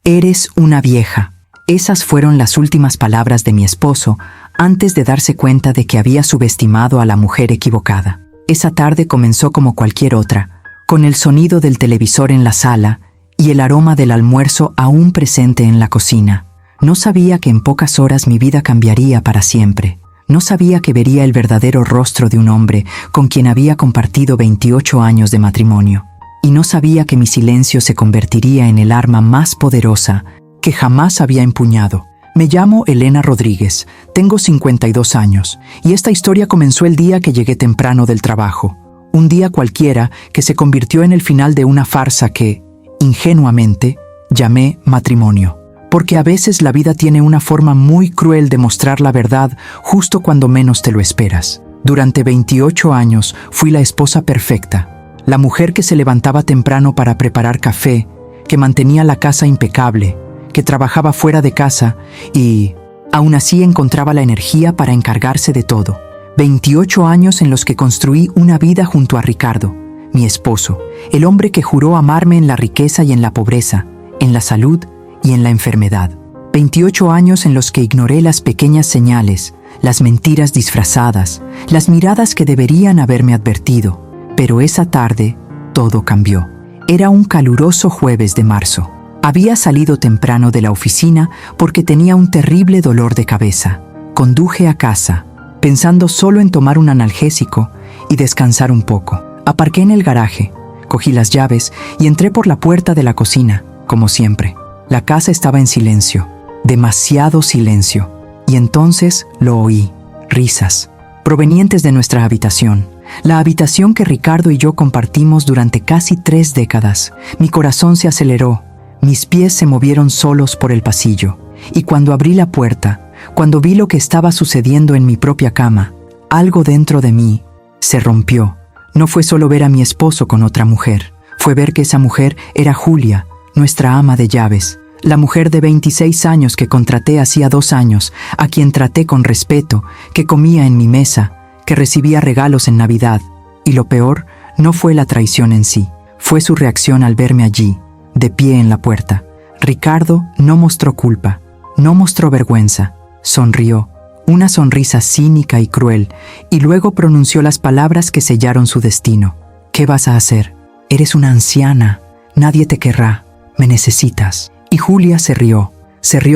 Eres una vieja. Esas fueron las últimas palabras de mi esposo antes de darse cuenta de que había subestimado a la mujer equivocada. Esa tarde comenzó como cualquier otra, con el sonido del televisor en la sala y el aroma del almuerzo aún presente en la cocina. No sabía que en pocas horas mi vida cambiaría para siempre. No sabía que vería el verdadero rostro de un hombre con quien había compartido 28 años de matrimonio. Y no sabía que mi silencio se convertiría en el arma más poderosa que jamás había empuñado. Me llamo Elena Rodríguez, tengo 52 años, y esta historia comenzó el día que llegué temprano del trabajo. Un día cualquiera que se convirtió en el final de una farsa que, ingenuamente, llamé matrimonio. Porque a veces la vida tiene una forma muy cruel de mostrar la verdad justo cuando menos te lo esperas. Durante 28 años fui la esposa perfecta, la mujer que se levantaba temprano para preparar café, que mantenía la casa impecable, que trabajaba fuera de casa y, aún así, encontraba la energía para encargarse de todo. 28 años en los que construí una vida junto a Ricardo, mi esposo, el hombre que juró amarme en la riqueza y en la pobreza, en la salud y en la enfermedad. 28 años en los que ignoré las pequeñas señales, las mentiras disfrazadas, las miradas que deberían haberme advertido. Pero esa tarde, todo cambió. Era un caluroso jueves de marzo. Había salido temprano de la oficina porque tenía un terrible dolor de cabeza. Conduje a casa, pensando solo en tomar un analgésico y descansar un poco. Aparqué en el garaje, cogí las llaves y entré por la puerta de la cocina, como siempre. La casa estaba en silencio, demasiado silencio. Y entonces lo oí, risas, provenientes de nuestra habitación. La habitación que Ricardo y yo compartimos durante casi 3 décadas. Mi corazón se aceleró, mis pies se movieron solos por el pasillo. Y cuando abrí la puerta, cuando vi lo que estaba sucediendo en mi propia cama, algo dentro de mí se rompió. No fue solo ver a mi esposo con otra mujer, fue ver que esa mujer era Julia, nuestra ama de llaves. La mujer de 26 años que contraté hacía 2 años, a quien traté con respeto, que comía en mi mesa, que recibía regalos en Navidad. Y lo peor no fue la traición en sí, fue su reacción al verme allí, de pie en la puerta. Ricardo no mostró culpa, no mostró vergüenza, sonrió, una sonrisa cínica y cruel, y luego pronunció las palabras que sellaron su destino. ¿Qué vas a hacer? Eres una anciana, nadie te querrá, me necesitas. Y Julia se rió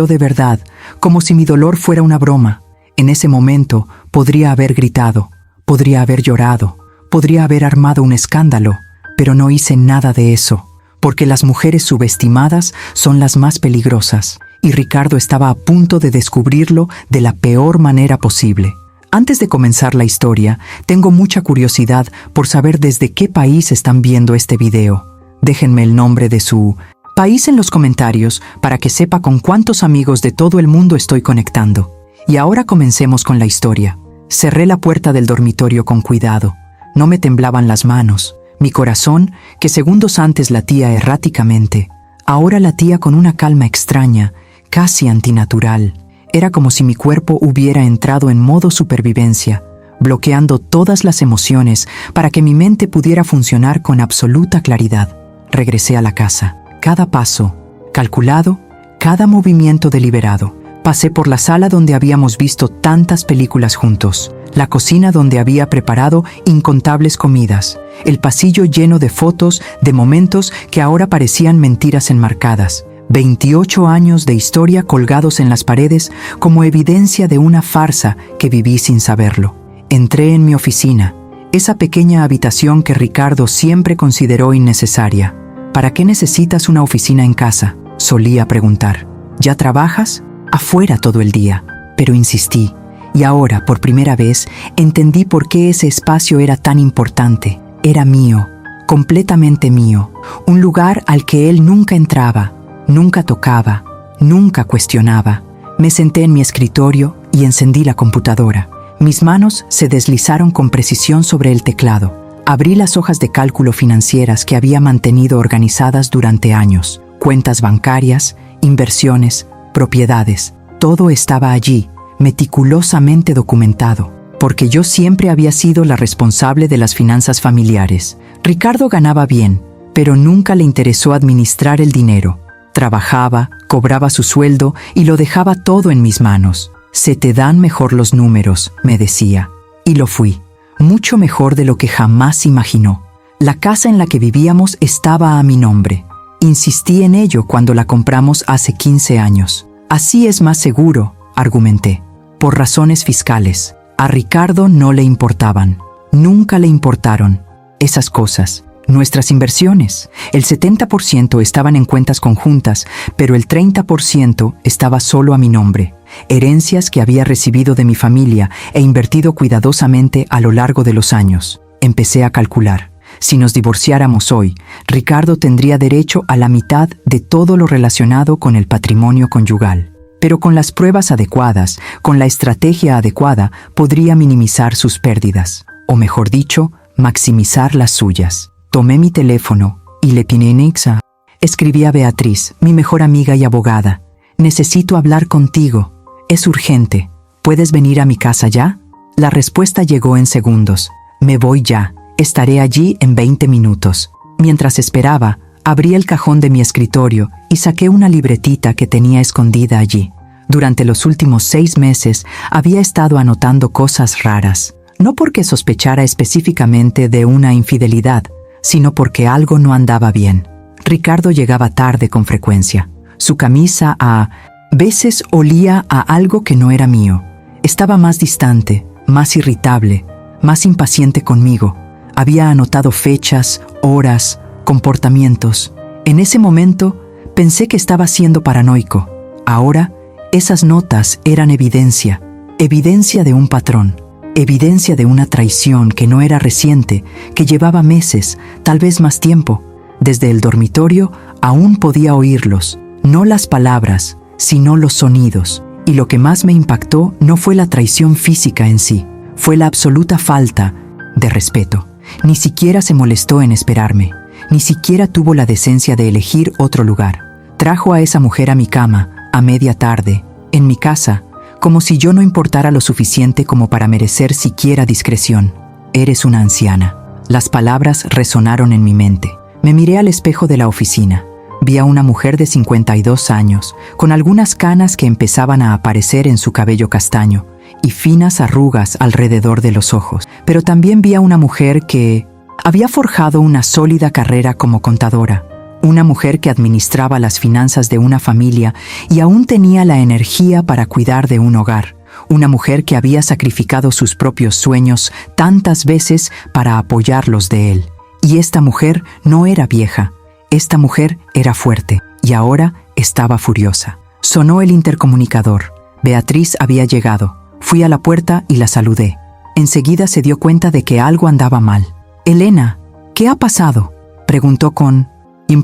de verdad, como si mi dolor fuera una broma. En ese momento podría haber gritado, podría haber llorado, podría haber armado un escándalo, pero no hice nada de eso, porque las mujeres subestimadas son las más peligrosas, y Ricardo estaba a punto de descubrirlo de la peor manera posible. Antes de comenzar la historia, tengo mucha curiosidad por saber desde qué país están viendo este video. Déjenme el nombre de su país en los comentarios para que sepa con cuántos amigos de todo el mundo estoy conectando. Y ahora comencemos con la historia. Cerré la puerta del dormitorio con cuidado. No me temblaban las manos. Mi corazón, que segundos antes latía erráticamente, ahora latía con una calma extraña, casi antinatural. Era como si mi cuerpo hubiera entrado en modo supervivencia, bloqueando todas las emociones para que mi mente pudiera funcionar con absoluta claridad. Regresé a la casa. Cada paso, calculado, cada movimiento deliberado. Pasé por la sala donde habíamos visto tantas películas juntos, la cocina donde había preparado incontables comidas, el pasillo lleno de fotos, de momentos que ahora parecían mentiras enmarcadas. 28 años de historia colgados en las paredes como evidencia de una farsa que viví sin saberlo. Entré en mi oficina, esa pequeña habitación que Ricardo siempre consideró innecesaria. ¿Para qué necesitas una oficina en casa?, solía preguntar. ¿Ya trabajas? Afuera todo el día. Pero insistí, y ahora, por primera vez, entendí por qué ese espacio era tan importante. Era mío, completamente mío, un lugar al que él nunca entraba, nunca tocaba, nunca cuestionaba. Me senté en mi escritorio y encendí la computadora. Mis manos se deslizaron con precisión sobre el teclado. Abrí las hojas de cálculo financieras que había mantenido organizadas durante años. Cuentas bancarias, inversiones, propiedades. Todo estaba allí, meticulosamente documentado, porque yo siempre había sido la responsable de las finanzas familiares. Ricardo ganaba bien, pero nunca le interesó administrar el dinero. Trabajaba, cobraba su sueldo y lo dejaba todo en mis manos. Se te dan mejor los números, me decía. Y lo fui. Mucho mejor de lo que jamás imaginó. La casa en la que vivíamos estaba a mi nombre. Insistí en ello cuando la compramos hace 15 años. Así es más seguro, argumenté. Por razones fiscales. A Ricardo no le importaban. Nunca le importaron esas cosas. Nuestras inversiones. El 70% estaban en cuentas conjuntas, pero el 30% estaba solo a mi nombre. Herencias que había recibido de mi familia e invertido cuidadosamente a lo largo de los años. Empecé a calcular. Si nos divorciáramos hoy, Ricardo tendría derecho a la mitad de todo lo relacionado con el patrimonio conyugal. Pero con las pruebas adecuadas, con la estrategia adecuada, podría minimizar sus pérdidas. O mejor dicho, maximizar las suyas. Tomé mi teléfono y le piné en Ixa. Escribí a Beatriz, mi mejor amiga y abogada. Necesito hablar contigo. Es urgente. ¿Puedes venir a mi casa ya? La respuesta llegó en segundos. Me voy ya. Estaré allí en 20 minutos. Mientras esperaba, abrí el cajón de mi escritorio y saqué una libretita que tenía escondida allí. Durante los últimos 6 meses había estado anotando cosas raras. No porque sospechara específicamente de una infidelidad, sino porque algo no andaba bien. Ricardo llegaba tarde con frecuencia. Su camisa a veces olía a algo que no era mío. Estaba más distante, más irritable, más impaciente conmigo. Había anotado fechas, horas, comportamientos. En ese momento pensé que estaba siendo paranoico. Ahora, esas notas eran evidencia de un patrón. Evidencia de una traición que no era reciente, que llevaba meses, tal vez más tiempo. Desde el dormitorio aún podía oírlos, no las palabras, sino los sonidos. Y lo que más me impactó no fue la traición física en sí, fue la absoluta falta de respeto. Ni siquiera se molestó en esperarme, ni siquiera tuvo la decencia de elegir otro lugar. Trajo a esa mujer a mi cama, a media tarde, en mi casa, como si yo no importara lo suficiente como para merecer siquiera discreción. Eres una anciana. Las palabras resonaron en mi mente. Me miré al espejo de la oficina. Vi a una mujer de 52 años, con algunas canas que empezaban a aparecer en su cabello castaño y finas arrugas alrededor de los ojos. Pero también vi a una mujer que había forjado una sólida carrera como contadora. Una mujer que administraba las finanzas de una familia y aún tenía la energía para cuidar de un hogar. Una mujer que había sacrificado sus propios sueños tantas veces para apoyarlos de él. Y esta mujer no era vieja. Esta mujer era fuerte y ahora estaba furiosa. Sonó el intercomunicador. Beatriz había llegado. Fui a la puerta y la saludé. Enseguida se dio cuenta de que algo andaba mal. «Elena, ¿qué ha pasado?», preguntó con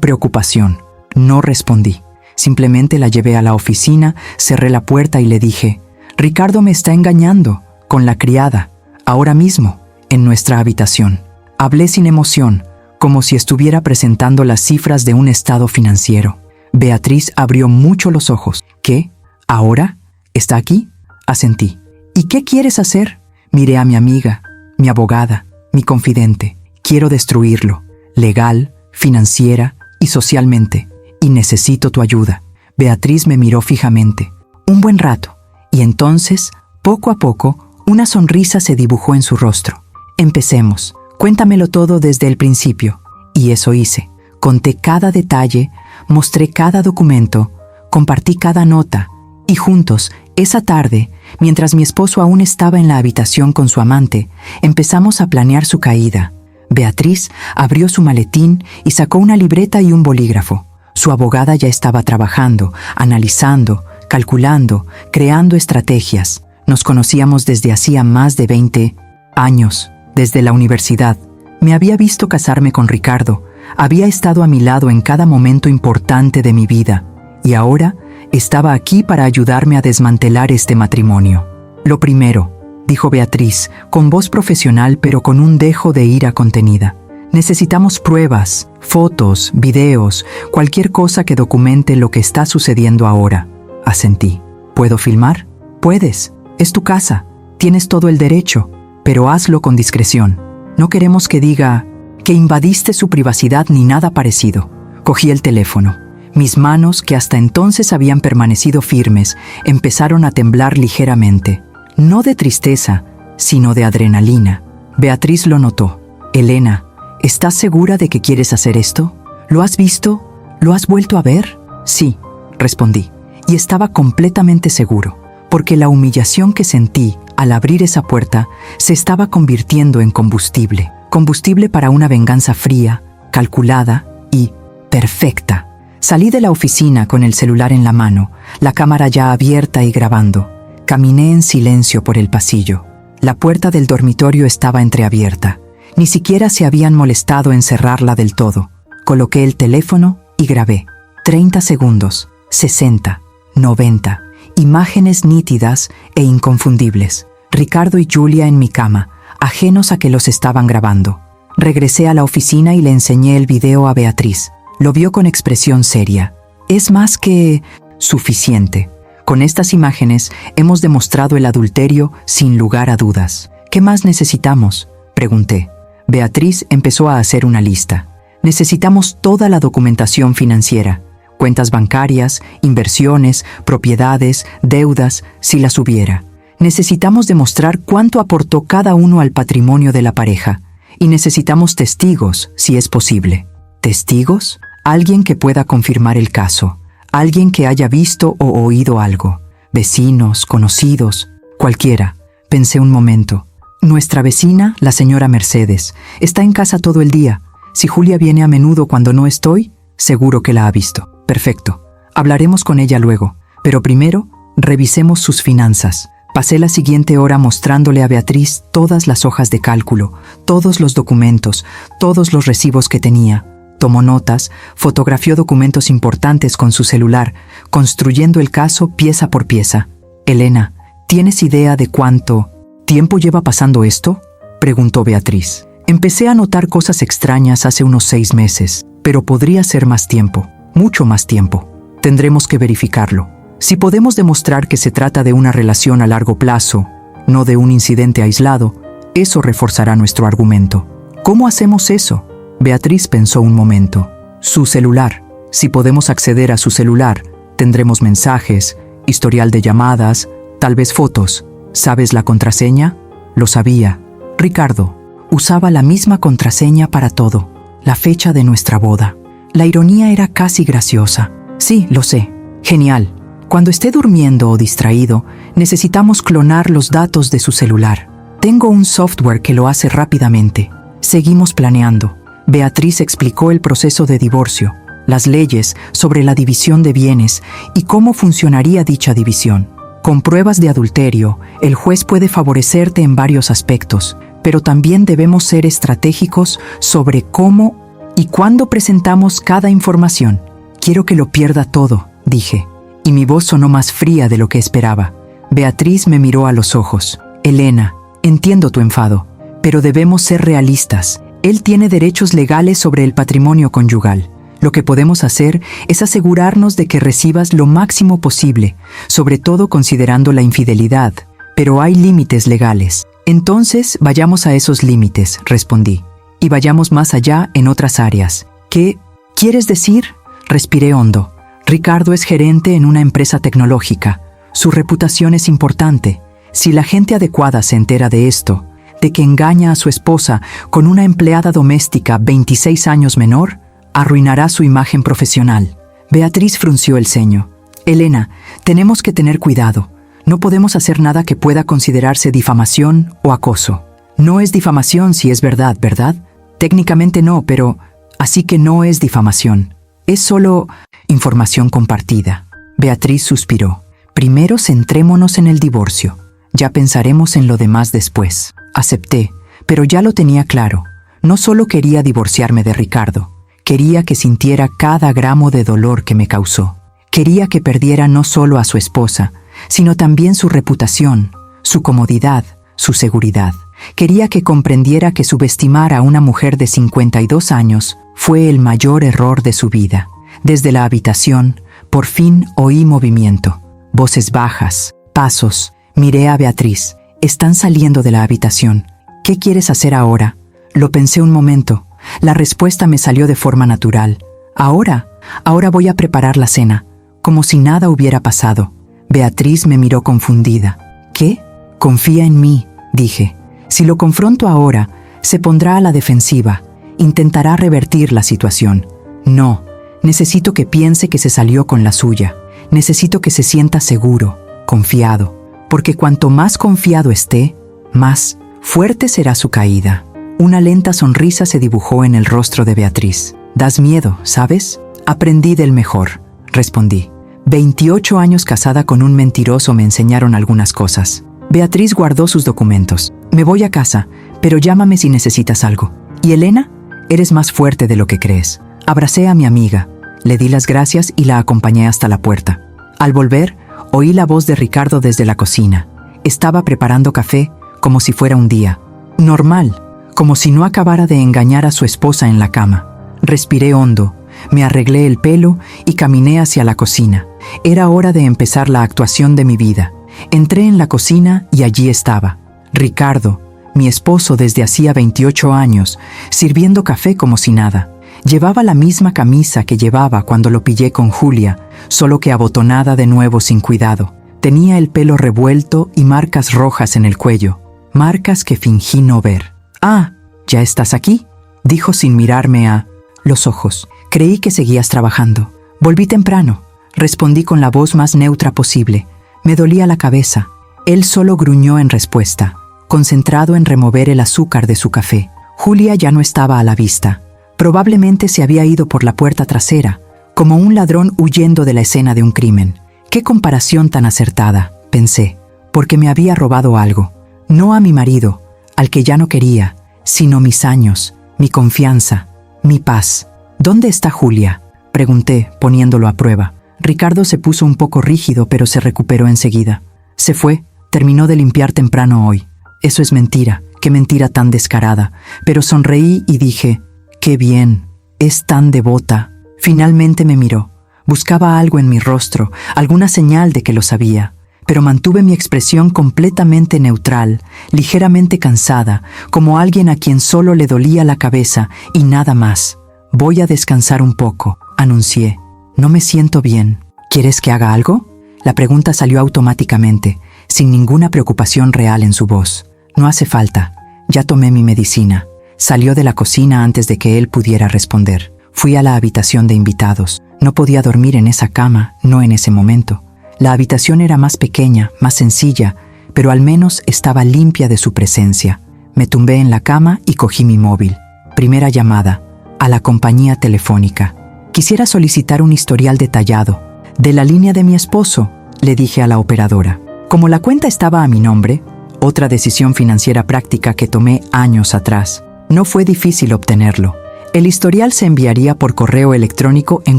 preocupación. No respondí. Simplemente la llevé a la oficina, cerré la puerta y le dije: «Ricardo me está engañando, con la criada, ahora mismo, en nuestra habitación». Hablé sin emoción, como si estuviera presentando las cifras de un estado financiero. Beatriz abrió mucho los ojos. «¿Qué? ¿Ahora? ¿Está aquí?», asentí. «¿Y qué quieres hacer?». Miré a mi amiga, mi abogada, mi confidente. «Quiero destruirlo, legal, financiera y socialmente, y necesito tu ayuda». Beatriz me miró fijamente, un buen rato, y entonces, poco a poco, una sonrisa se dibujó en su rostro. «Empecemos. Cuéntamelo todo desde el principio». Y eso hice. Conté cada detalle, mostré cada documento, compartí cada nota, y juntos, esa tarde, mientras mi esposo aún estaba en la habitación con su amante, empezamos a planear su caída. Beatriz abrió su maletín y sacó una libreta y un bolígrafo. Su abogada ya estaba trabajando, analizando, calculando, creando estrategias. Nos conocíamos desde hacía más de 20 años, desde la universidad. Me había visto casarme con Ricardo, había estado a mi lado en cada momento importante de mi vida, y ahora estaba aquí para ayudarme a desmantelar este matrimonio. «Lo primero», dijo Beatriz, con voz profesional pero con un dejo de ira contenida. «Necesitamos pruebas, fotos, videos, cualquier cosa que documente lo que está sucediendo ahora». Asentí. «¿Puedo filmar?». «Puedes. Es tu casa. Tienes todo el derecho, pero hazlo con discreción. No queremos que diga que invadiste su privacidad ni nada parecido». Cogí el teléfono. Mis manos, que hasta entonces habían permanecido firmes, empezaron a temblar ligeramente. No de tristeza, sino de adrenalina. Beatriz lo notó. «Elena, ¿estás segura de que quieres hacer esto? ¿Lo has visto? ¿Lo has vuelto a ver?» «Sí», respondí, y estaba completamente seguro, porque la humillación que sentí al abrir esa puerta se estaba convirtiendo en combustible. Combustible para una venganza fría, calculada y perfecta. Salí de la oficina con el celular en la mano, la cámara ya abierta y grabando. Caminé en silencio por el pasillo. La puerta del dormitorio estaba entreabierta. Ni siquiera se habían molestado en cerrarla del todo. Coloqué el teléfono y grabé. 30 segundos, 60, 90. Imágenes nítidas e inconfundibles. Ricardo y Julia en mi cama, ajenos a que los estaban grabando. Regresé a la oficina y le enseñé el video a Beatriz. Lo vio con expresión seria. «Es más que suficiente. Con estas imágenes hemos demostrado el adulterio sin lugar a dudas. ¿Qué más necesitamos?», pregunté. Beatriz empezó a hacer una lista. «Necesitamos toda la documentación financiera. Cuentas bancarias, inversiones, propiedades, deudas, si las hubiera. Necesitamos demostrar cuánto aportó cada uno al patrimonio de la pareja. Y necesitamos testigos, si es posible». ¿Testigos? Alguien que pueda confirmar el caso. Alguien que haya visto o oído algo. Vecinos, conocidos, cualquiera. Pensé un momento. Nuestra vecina, la señora Mercedes, está en casa todo el día. Si Julia viene a menudo cuando no estoy, seguro que la ha visto. Perfecto. Hablaremos con ella luego. Pero primero, revisemos sus finanzas. Pasé la siguiente hora mostrándole a Beatriz todas las hojas de cálculo, todos los documentos, todos los recibos que tenía. Tomó notas, fotografió documentos importantes con su celular, construyendo el caso pieza por pieza. «Elena, ¿tienes idea de cuánto tiempo lleva pasando esto?», preguntó Beatriz. «Empecé a notar cosas extrañas hace unos 6 meses, pero podría ser más tiempo, mucho más tiempo. Tendremos que verificarlo. Si podemos demostrar que se trata de una relación a largo plazo, no de un incidente aislado, eso reforzará nuestro argumento». «¿Cómo hacemos eso?». Beatriz pensó un momento. «Su celular. Si podemos acceder a su celular, tendremos mensajes, historial de llamadas, tal vez fotos. ¿Sabes la contraseña?». Lo sabía. Ricardo usaba la misma contraseña para todo. La fecha de nuestra boda. La ironía era casi graciosa. «Sí, lo sé. Genial. Cuando esté durmiendo o distraído, necesitamos clonar los datos de su celular. Tengo un software que lo hace rápidamente». Seguimos planeando. Beatriz explicó el proceso de divorcio, las leyes sobre la división de bienes y cómo funcionaría dicha división. Con pruebas de adulterio, el juez puede favorecerte en varios aspectos, pero también debemos ser estratégicos sobre cómo y cuándo presentamos cada información. «Quiero que lo pierda todo», dije, y mi voz sonó más fría de lo que esperaba. Beatriz me miró a los ojos. «Elena, entiendo tu enfado, pero debemos ser realistas. Él tiene derechos legales sobre el patrimonio conyugal. Lo que podemos hacer es asegurarnos de que recibas lo máximo posible, sobre todo considerando la infidelidad. Pero hay límites legales. Entonces, vayamos a esos límites», respondí. «Y vayamos más allá en otras áreas». «¿Qué quieres decir?». Respiré hondo. Ricardo es gerente en una empresa tecnológica. Su reputación es importante. Si la gente adecuada se entera de esto, de que engaña a su esposa con una empleada doméstica 26 años menor, arruinará su imagen profesional. Beatriz frunció el ceño. «Elena, tenemos que tener cuidado. No podemos hacer nada que pueda considerarse difamación o acoso». «No es difamación si es verdad, ¿verdad?». «Técnicamente no, pero así que no es difamación. Es solo información compartida». Beatriz suspiró. «Primero centrémonos en el divorcio. Ya pensaremos en lo demás después». Acepté, pero ya lo tenía claro. No solo quería divorciarme de Ricardo, quería que sintiera cada gramo de dolor que me causó. Quería que perdiera no solo a su esposa, sino también su reputación, su comodidad, su seguridad. Quería que comprendiera que subestimar a una mujer de 52 años fue el mayor error de su vida. Desde la habitación, por fin oí movimiento, voces bajas, pasos. Miré a Beatriz. «Están saliendo de la habitación. ¿Qué quieres hacer ahora?». Lo pensé un momento. La respuesta me salió de forma natural. «Ahora, Ahora voy a preparar la cena, como si nada hubiera pasado. Beatriz me miró confundida. ¿Qué? Confía en mí, dije. Si lo confronto ahora, se pondrá a la defensiva. Intentará revertir la situación. No, necesito que piense que se salió con la suya. Necesito que se sienta seguro, confiado. Porque cuanto más confiado esté, más fuerte será su caída. Una lenta sonrisa se dibujó en el rostro de Beatriz. Das miedo, ¿sabes? Aprendí del mejor, respondí. 28 años casada con un mentiroso me enseñaron algunas cosas. Beatriz guardó sus documentos. Me voy a casa, pero llámame si necesitas algo. ¿Y Elena? Eres más fuerte de lo que crees. Abracé a mi amiga, le di las gracias y la acompañé hasta la puerta. Al volver, oí la voz de Ricardo desde la cocina. Estaba preparando café como si fuera un día normal, como si no acabara de engañar a su esposa en la cama. Respiré hondo, me arreglé el pelo y caminé hacia la cocina. Era hora de empezar la actuación de mi vida. Entré en la cocina y allí estaba Ricardo, mi esposo desde hacía 28 años, sirviendo café como si nada. Llevaba la misma camisa que llevaba cuando lo pillé con Julia, solo que abotonada de nuevo sin cuidado. Tenía el pelo revuelto y marcas rojas en el cuello, marcas que fingí no ver. «Ah, ¿ya estás aquí?», dijo sin mirarme a los ojos. «Creí que seguías trabajando». «Volví temprano», respondí con la voz más neutra posible. Me dolía la cabeza. Él solo gruñó en respuesta, concentrado en remover el azúcar de su café. Julia ya no estaba a la vista. Probablemente se había ido por la puerta trasera, como un ladrón huyendo de la escena de un crimen. «Qué comparación tan acertada», pensé, porque me había robado algo. No a mi marido, al que ya no quería, sino mis años, mi confianza, mi paz. «¿Dónde está Julia?», pregunté, poniéndolo a prueba. Ricardo se puso un poco rígido, pero se recuperó enseguida. «Se fue, terminó de limpiar temprano hoy». «Eso es mentira, qué mentira tan descarada». Pero sonreí y dije, «Qué bien, es tan devota». Finalmente me miró. Buscaba algo en mi rostro, alguna señal de que lo sabía. Pero mantuve mi expresión completamente neutral, ligeramente cansada, como alguien a quien solo le dolía la cabeza y nada más. «Voy a descansar un poco», anuncié. «No me siento bien». «¿Quieres que haga algo?». La pregunta salió automáticamente, sin ninguna preocupación real en su voz. «No hace falta. Ya tomé mi medicina». Salió de la cocina antes de que él pudiera responder. Fui a la habitación de invitados. No podía dormir en esa cama, no en ese momento. La habitación era más pequeña, más sencilla, pero al menos estaba limpia de su presencia. Me tumbé en la cama y cogí mi móvil. Primera llamada, a la compañía telefónica. «Quisiera solicitar un historial detallado de la línea de mi esposo», le dije a la operadora. Como la cuenta estaba a mi nombre, otra decisión financiera práctica que tomé años atrás, no fue difícil obtenerlo. El historial se enviaría por correo electrónico en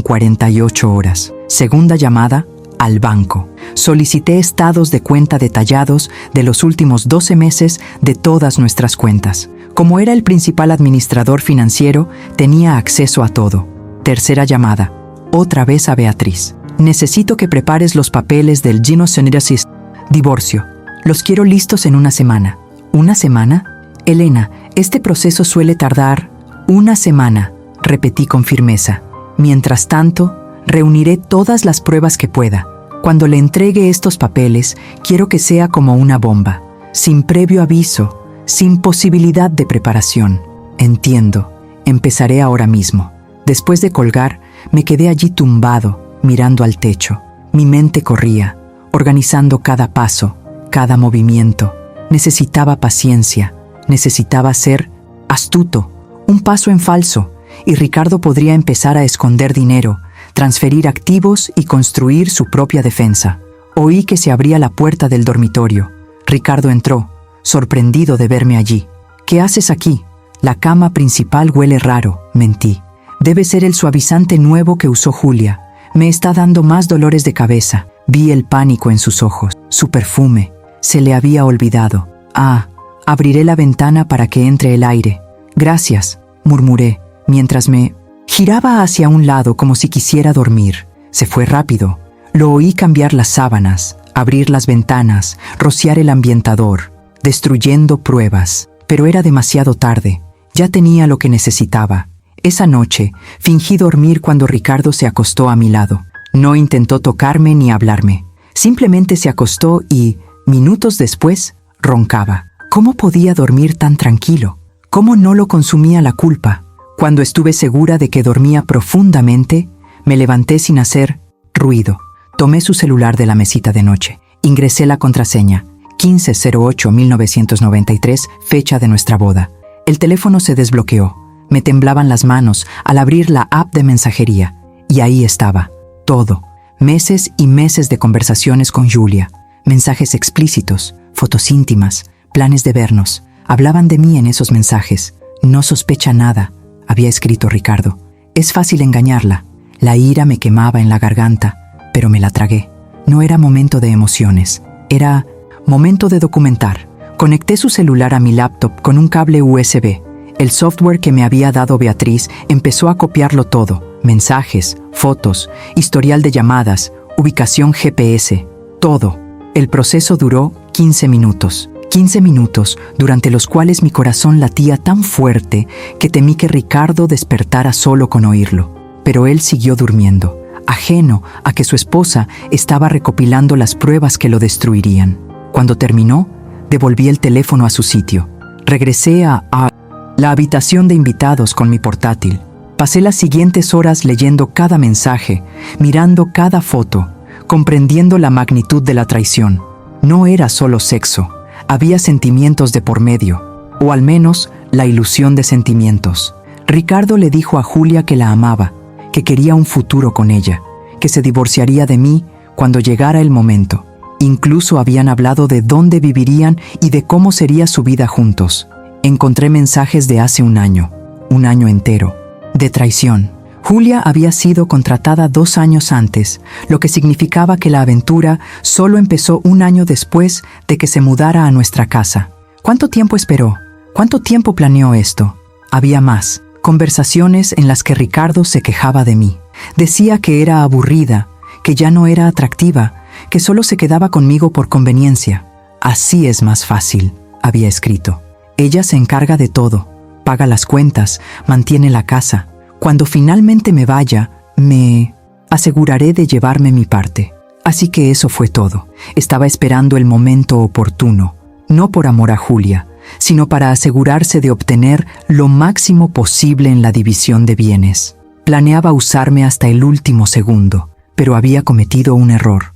48 horas. Segunda llamada, al banco. Solicité estados de cuenta detallados de los últimos 12 meses de todas nuestras cuentas. Como era el principal administrador financiero, tenía acceso a todo. Tercera llamada, otra vez a Beatriz. «Necesito que prepares los papeles del Genocenidiosis divorcio. Los quiero listos en una semana». «¿Una semana? Elena, este proceso suele tardar 1 semana», repetí con firmeza. «Mientras tanto, reuniré todas las pruebas que pueda. Cuando le entregue estos papeles, quiero que sea como una bomba, sin previo aviso, sin posibilidad de preparación». «Entiendo. Empezaré ahora mismo». Después de colgar, me quedé allí tumbado, mirando al techo. Mi mente corría, organizando cada paso, cada movimiento. Necesitaba paciencia, necesitaba ser astuto. Un paso en falso, y Ricardo podría empezar a esconder dinero, transferir activos y construir su propia defensa. Oí que se abría la puerta del dormitorio. Ricardo entró, sorprendido de verme allí. «¿Qué haces aquí?». «La cama principal huele raro», mentí. «Debe ser el suavizante nuevo que usó Julia. Me está dando más dolores de cabeza». Vi el pánico en sus ojos. Su perfume. Se le había olvidado. «Ah, abriré la ventana para que entre el aire». «Gracias», murmuré, mientras me giraba hacia un lado como si quisiera dormir. Se fue rápido. Lo oí cambiar las sábanas, abrir las ventanas, rociar el ambientador, destruyendo pruebas. Pero era demasiado tarde. Ya tenía lo que necesitaba. Esa noche, fingí dormir cuando Ricardo se acostó a mi lado. No intentó tocarme ni hablarme. Simplemente se acostó y, minutos después, roncaba. ¿Cómo podía dormir tan tranquilo? ¿Cómo no lo consumía la culpa? Cuando estuve segura de que dormía profundamente, me levanté sin hacer ruido. Tomé su celular de la mesita de noche. Ingresé la contraseña, 1508-1993, fecha de nuestra boda. El teléfono se desbloqueó. Me temblaban las manos al abrir la app de mensajería. Y ahí estaba, todo. Meses y meses de conversaciones con Julia. Mensajes explícitos, fotos íntimas, planes de vernos. Hablaban de mí en esos mensajes. No sospecha nada, había escrito Ricardo. Es fácil engañarla. La ira me quemaba en la garganta, pero me la tragué. No era momento de emociones. Era momento de documentar. Conecté su celular a mi laptop con un cable USB. El software que me había dado Beatriz empezó a copiarlo todo. Mensajes, fotos, historial de llamadas, ubicación GPS, todo. El proceso duró 15 minutos. 15 minutos durante los cuales mi corazón latía tan fuerte que temí que Ricardo despertara solo con oírlo. Pero él siguió durmiendo, ajeno a que su esposa estaba recopilando las pruebas que lo destruirían. Cuando terminó, devolví el teléfono a su sitio. Regresé a la habitación de invitados con mi portátil. Pasé las siguientes horas leyendo cada mensaje, mirando cada foto, comprendiendo la magnitud de la traición. No era solo sexo, había sentimientos de por medio, o al menos la ilusión de sentimientos. Ricardo le dijo a Julia que la amaba, que quería un futuro con ella, que se divorciaría de mí cuando llegara el momento. Incluso habían hablado de dónde vivirían y de cómo sería su vida juntos. Encontré mensajes de hace un año entero, de traición. Julia había sido contratada 2 años antes, lo que significaba que la aventura solo empezó 1 año después de que se mudara a nuestra casa. ¿Cuánto tiempo esperó? ¿Cuánto tiempo planeó esto? Había más. Conversaciones en las que Ricardo se quejaba de mí. Decía que era aburrida, que ya no era atractiva, que solo se quedaba conmigo por conveniencia. Así es más fácil, había escrito. Ella se encarga de todo, paga las cuentas, mantiene la casa. Cuando finalmente me vaya, me aseguraré de llevarme mi parte. Así que eso fue todo. Estaba esperando el momento oportuno, no por amor a Julia, sino para asegurarse de obtener lo máximo posible en la división de bienes. Planeaba usarme hasta el último segundo, pero había cometido un error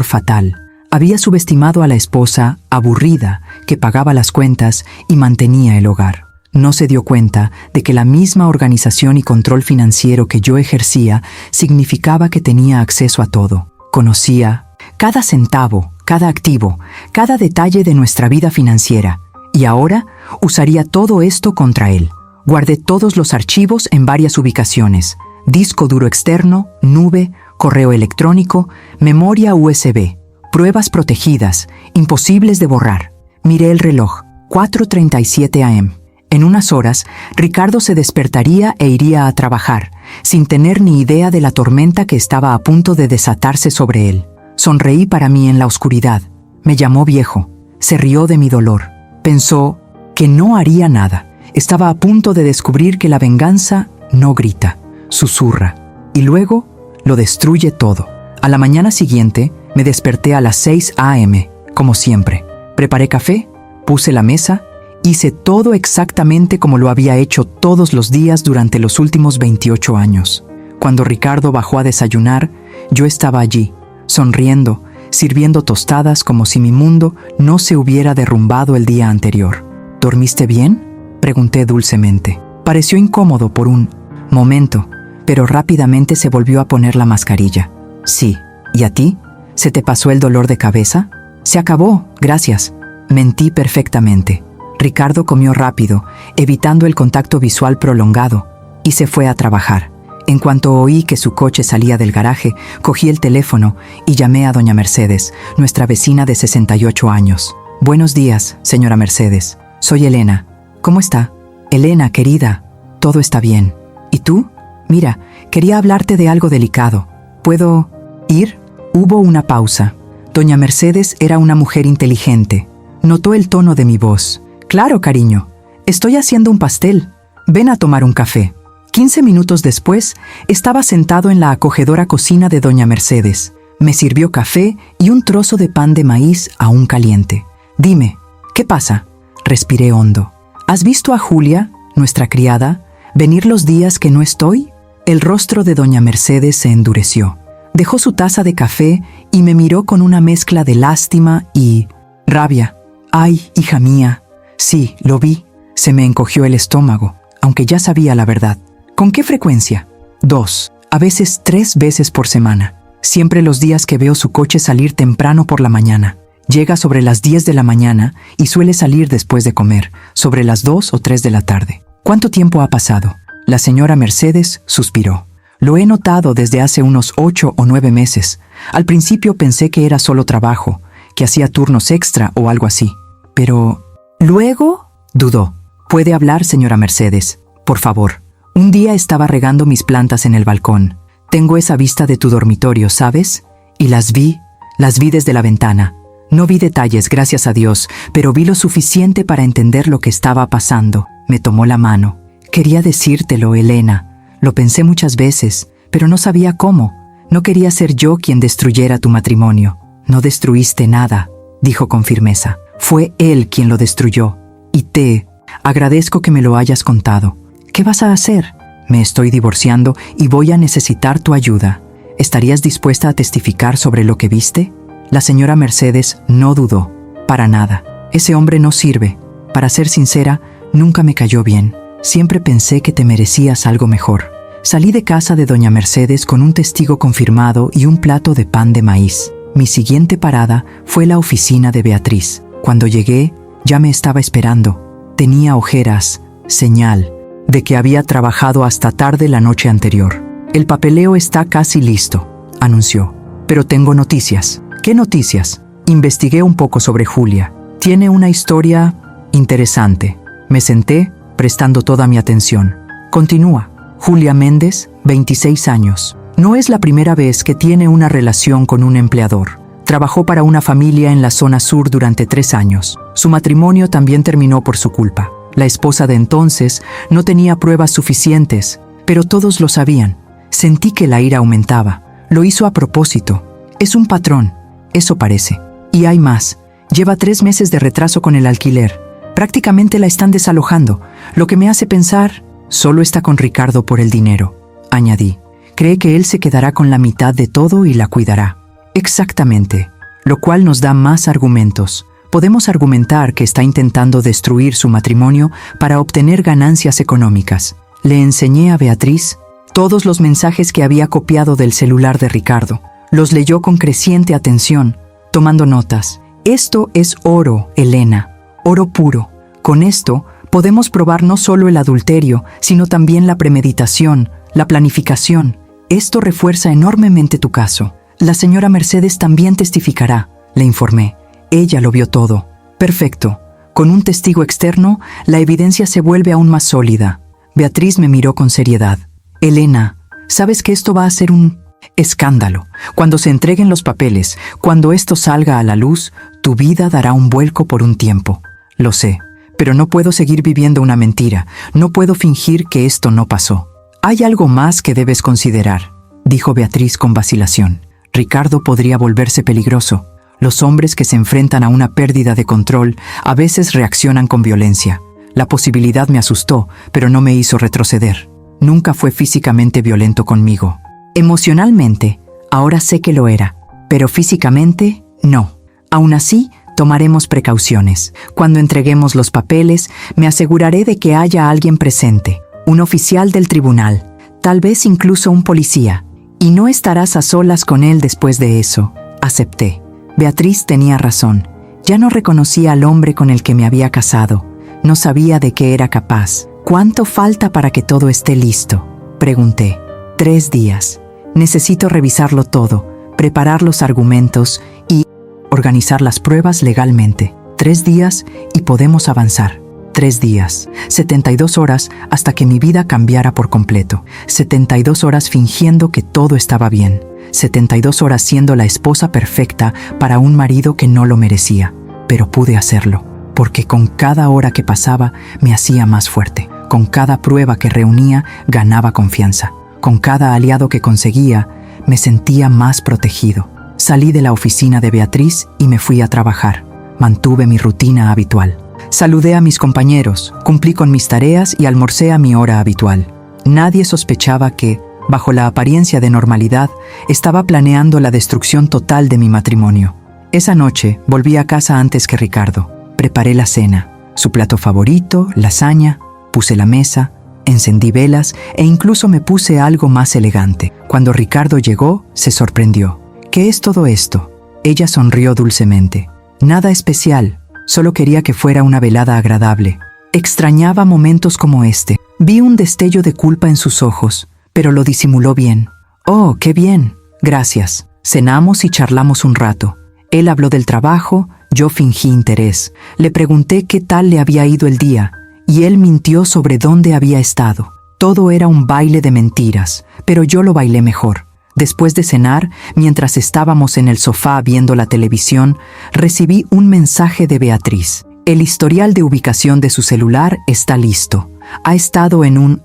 fatal. Había subestimado a la esposa aburrida que pagaba las cuentas y mantenía el hogar. No se dio cuenta de que la misma organización y control financiero que yo ejercía significaba que tenía acceso a todo. Conocía cada centavo, cada activo, cada detalle de nuestra vida financiera, y ahora usaría todo esto contra él. Guardé todos los archivos en varias ubicaciones: disco duro externo, nube, correo electrónico, memoria USB, pruebas protegidas, imposibles de borrar. Miré el reloj, 4:37 am. En unas horas, Ricardo se despertaría e iría a trabajar, sin tener ni idea de la tormenta que estaba a punto de desatarse sobre él. Sonreí para mí en la oscuridad. Me llamó viejo. Se rió de mi dolor. Pensó que no haría nada. Estaba a punto de descubrir que la venganza no grita, susurra, y luego lo destruye todo. A la mañana siguiente, me desperté a las 6 am, como siempre. Preparé café, puse la mesa, hice todo exactamente como lo había hecho todos los días durante los últimos 28 años. Cuando Ricardo bajó a desayunar, yo estaba allí, sonriendo, sirviendo tostadas como si mi mundo no se hubiera derrumbado el día anterior. ¿Dormiste bien?, pregunté dulcemente. Pareció incómodo por un momento, pero rápidamente se volvió a poner la mascarilla. Sí. ¿Y a ti? ¿Se te pasó el dolor de cabeza? Se acabó, gracias. Mentí perfectamente. Ricardo comió rápido, evitando el contacto visual prolongado, y se fue a trabajar. En cuanto oí que su coche salía del garaje, cogí el teléfono y llamé a doña Mercedes, nuestra vecina de 68 años. Buenos días, señora Mercedes. Soy Elena. ¿Cómo está? Elena, querida, todo está bien. ¿Y tú? Mira, quería hablarte de algo delicado. ¿Puedo ir? Hubo una pausa. Doña Mercedes era una mujer inteligente. Notó el tono de mi voz. Claro, cariño. Estoy haciendo un pastel. Ven a tomar un café. 15 minutos después, estaba sentado en la acogedora cocina de doña Mercedes. Me sirvió café y un trozo de pan de maíz aún caliente. Dime, ¿qué pasa? Respiré hondo. ¿Has visto a Julia, nuestra criada, venir los días que no estoy? El rostro de doña Mercedes se endureció. Dejó su taza de café y me miró con una mezcla de lástima y rabia. «Ay, hija mía, sí, lo vi». Se me encogió el estómago, aunque ya sabía la verdad. ¿Con qué frecuencia? 2, a veces 3 veces por semana. Siempre los días que veo su coche salir temprano por la mañana. Llega sobre las 10 de la mañana y suele salir después de comer, sobre las 2 o 3 de la tarde. ¿Cuánto tiempo ha pasado? La señora Mercedes suspiró. Lo he notado desde hace unos 8 o 9 meses. Al principio pensé que era solo trabajo, que hacía turnos extra o algo así. Pero luego dudó. ¿Puede hablar, señora Mercedes? Por favor. Un día estaba regando mis plantas en el balcón. Tengo esa vista de tu dormitorio, ¿sabes? Y las vi desde la ventana. No vi detalles, gracias a Dios, pero vi lo suficiente para entender lo que estaba pasando. Me tomó la mano. Quería decírtelo, Elena. Lo pensé muchas veces, pero no sabía cómo. No quería ser yo quien destruyera tu matrimonio. No destruiste nada, dijo con firmeza. Fue él quien lo destruyó. Y te agradezco que me lo hayas contado. ¿Qué vas a hacer? Me estoy divorciando y voy a necesitar tu ayuda. ¿Estarías dispuesta a testificar sobre lo que viste? La señora Mercedes no dudó. Para nada. Ese hombre no sirve. Para ser sincera, nunca me cayó bien. Siempre pensé que te merecías algo mejor. Salí de casa de doña Mercedes con un testigo confirmado y un plato de pan de maíz. Mi siguiente parada fue la oficina de Beatriz. Cuando llegué, ya me estaba esperando. Tenía ojeras, señal de que había trabajado hasta tarde la noche anterior. El papeleo está casi listo, anunció. Pero tengo noticias. ¿Qué noticias? Investigué un poco sobre Julia. Tiene una historia interesante. Me senté, prestando toda mi atención. Continúa. Julia Méndez, 26 años. No es la primera vez que tiene una relación con un empleador. Trabajó para una familia en la zona sur durante 3 años. Su matrimonio también terminó por su culpa. La esposa de entonces no tenía pruebas suficientes, pero todos lo sabían. Sentí que la ira aumentaba. Lo hizo a propósito. Es un patrón, eso parece. Y hay más. Lleva 3 meses de retraso con el alquiler. Prácticamente la están desalojando, lo que me hace pensar, solo está con Ricardo por el dinero, añadí. Cree que él se quedará con la mitad de todo y la cuidará. Exactamente, lo cual nos da más argumentos. Podemos argumentar que está intentando destruir su matrimonio para obtener ganancias económicas. Le enseñé a Beatriz todos los mensajes que había copiado del celular de Ricardo. Los leyó con creciente atención, tomando notas. Esto es oro, Elena, oro puro. Con esto podemos probar no solo el adulterio, sino también la premeditación, la planificación. Esto refuerza enormemente tu caso. La señora Mercedes también testificará, le informé. Ella lo vio todo. Perfecto. Con un testigo externo, la evidencia se vuelve aún más sólida. Beatriz me miró con seriedad. Elena, ¿sabes que esto va a ser un escándalo? Cuando se entreguen los papeles, cuando esto salga a la luz, tu vida dará un vuelco por un tiempo. Lo sé, pero no puedo seguir viviendo una mentira. No puedo fingir que esto no pasó. Hay algo más que debes considerar, dijo Beatriz con vacilación. Ricardo podría volverse peligroso. Los hombres que se enfrentan a una pérdida de control a veces reaccionan con violencia. La posibilidad me asustó, pero no me hizo retroceder. Nunca fue físicamente violento conmigo. Emocionalmente, ahora sé que lo era, pero físicamente, no. Aún así, tomaremos precauciones. Cuando entreguemos los papeles, me aseguraré de que haya alguien presente, un oficial del tribunal, tal vez incluso un policía, y no estarás a solas con él después de eso. Acepté. Beatriz tenía razón. Ya no reconocía al hombre con el que me había casado. No sabía de qué era capaz. ¿Cuánto falta para que todo esté listo?, pregunté. 3 días. Necesito revisarlo todo, preparar los argumentos y organizar las pruebas legalmente. 3 días y podemos avanzar. 3 días. 72 horas hasta que mi vida cambiara por completo. 72 horas fingiendo que todo estaba bien. 72 horas siendo la esposa perfecta para un marido que no lo merecía. Pero pude hacerlo, porque con cada hora que pasaba me hacía más fuerte. Con cada prueba que reunía, ganaba confianza. Con cada aliado que conseguía, me sentía más protegido. Salí de la oficina de Beatriz y me fui a trabajar. Mantuve mi rutina habitual. Saludé a mis compañeros, cumplí con mis tareas y almorcé a mi hora habitual. Nadie sospechaba que, bajo la apariencia de normalidad, estaba planeando la destrucción total de mi matrimonio. Esa noche volví a casa antes que Ricardo. Preparé la cena, su plato favorito, lasaña, puse la mesa, encendí velas e incluso me puse algo más elegante. Cuando Ricardo llegó, se sorprendió. ¿Qué es todo esto? Ella sonrió dulcemente. Nada especial, solo quería que fuera una velada agradable. Extrañaba momentos como este. Vi un destello de culpa en sus ojos, pero lo disimuló bien. «Oh, qué bien, gracias». Cenamos y charlamos un rato. Él habló del trabajo, yo fingí interés. Le pregunté qué tal le había ido el día, y él mintió sobre dónde había estado. Todo era un baile de mentiras, pero yo lo bailé mejor. Después de cenar, mientras estábamos en el sofá viendo la televisión, recibí un mensaje de Beatriz. El historial de ubicación de su celular está listo. Ha estado en un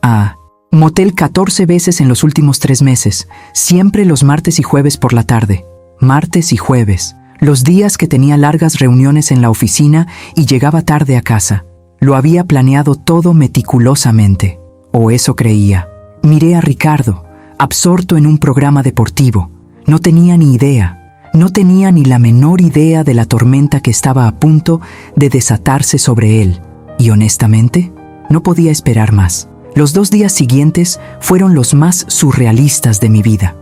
motel 14 veces en los últimos 3 meses, siempre los martes y jueves por la tarde. Martes y jueves, los días que tenía largas reuniones en la oficina y llegaba tarde a casa. Lo había planeado todo meticulosamente, o eso creía. Miré a Ricardo, absorto en un programa deportivo. No tenía ni la menor idea de la tormenta que estaba a punto de desatarse sobre él. Y honestamente, no podía esperar más. Los 2 días siguientes fueron los más surrealistas de mi vida.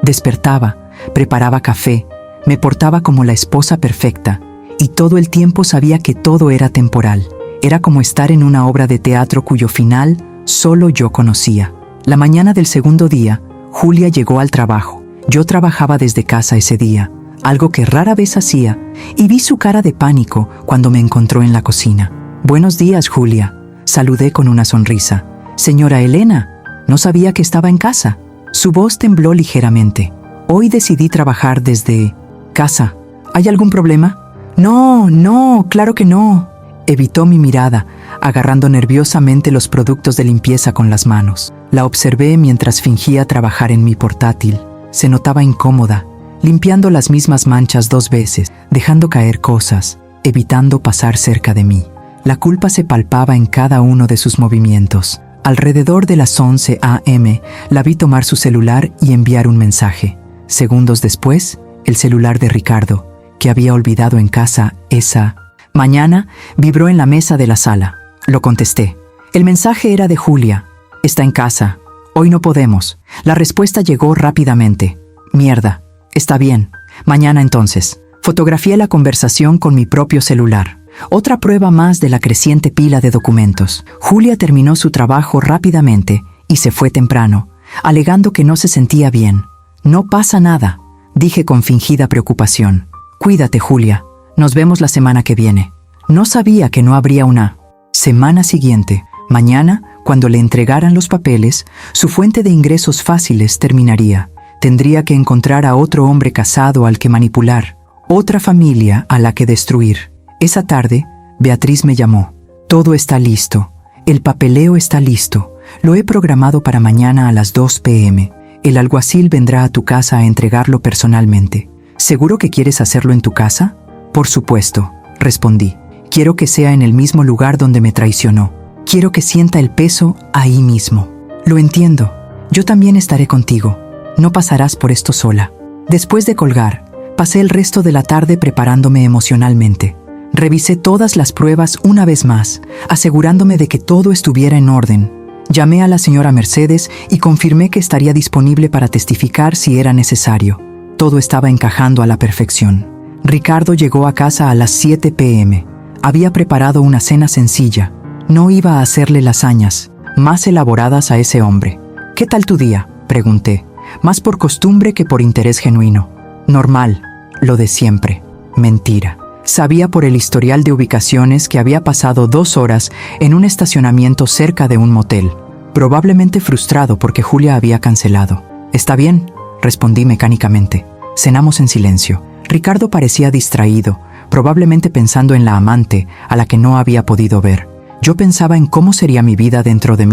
Despertaba, preparaba café, me portaba como la esposa perfecta, y todo el tiempo sabía que todo era temporal. Era como estar en una obra de teatro cuyo final solo yo conocía. La mañana del segundo día, Julia llegó al trabajo. Yo trabajaba desde casa ese día, algo que rara vez hacía, y vi su cara de pánico cuando me encontró en la cocina. «Buenos días, Julia», saludé con una sonrisa. «Señora Elena, no sabía que estaba en casa». Su voz tembló ligeramente. «Hoy decidí trabajar desde casa. ¿Hay algún problema?» No, claro que no». Evitó mi mirada, agarrando nerviosamente los productos de limpieza con las manos. La observé mientras fingía trabajar en mi portátil. Se notaba incómoda, limpiando las mismas manchas 2 veces, dejando caer cosas, evitando pasar cerca de mí. La culpa se palpaba en cada uno de sus movimientos. Alrededor de las 11 a.m., la vi tomar su celular y enviar un mensaje. Segundos después, el celular de Ricardo, que había olvidado en casa esa mañana, vibró en la mesa de la sala. Lo contesté. El mensaje era de Julia. «Está en casa. Hoy no podemos». La respuesta llegó rápidamente. «Mierda. Está bien. Mañana entonces». Fotografié la conversación con mi propio celular. Otra prueba más de la creciente pila de documentos. Julia terminó su trabajo rápidamente y se fue temprano, alegando que no se sentía bien. «No pasa nada», dije con fingida preocupación. «Cuídate, Julia. Nos vemos la semana que viene». No sabía que no habría una semana siguiente. Mañana, cuando le entregaran los papeles, su fuente de ingresos fáciles terminaría. Tendría que encontrar a otro hombre casado al que manipular, otra familia a la que destruir. Esa tarde, Beatriz me llamó. «Todo está listo. El papeleo está listo. Lo he programado para mañana a las 2 p.m. El alguacil vendrá a tu casa a entregarlo personalmente. ¿Seguro que quieres hacerlo en tu casa?» «Por supuesto», respondí. «Quiero que sea en el mismo lugar donde me traicionó. Quiero que sienta el peso ahí mismo». «Lo entiendo. Yo también estaré contigo. No pasarás por esto sola». Después de colgar, pasé el resto de la tarde preparándome emocionalmente. Revisé todas las pruebas una vez más, asegurándome de que todo estuviera en orden. Llamé a la señora Mercedes y confirmé que estaría disponible para testificar si era necesario. Todo estaba encajando a la perfección. Ricardo llegó a casa a las 7 p.m. Había preparado una cena sencilla. No iba a hacerle lasañas más elaboradas a ese hombre. «¿Qué tal tu día?», pregunté, más por costumbre que por interés genuino. «Normal, lo de siempre». Mentira. Sabía por el historial de ubicaciones que había pasado 2 horas en un estacionamiento cerca de un motel, probablemente frustrado porque Julia había cancelado. «Está bien», respondí mecánicamente. Cenamos en silencio. Ricardo parecía distraído, probablemente pensando en la amante a la que no había podido ver. Yo pensaba en cómo sería mi vida dentro de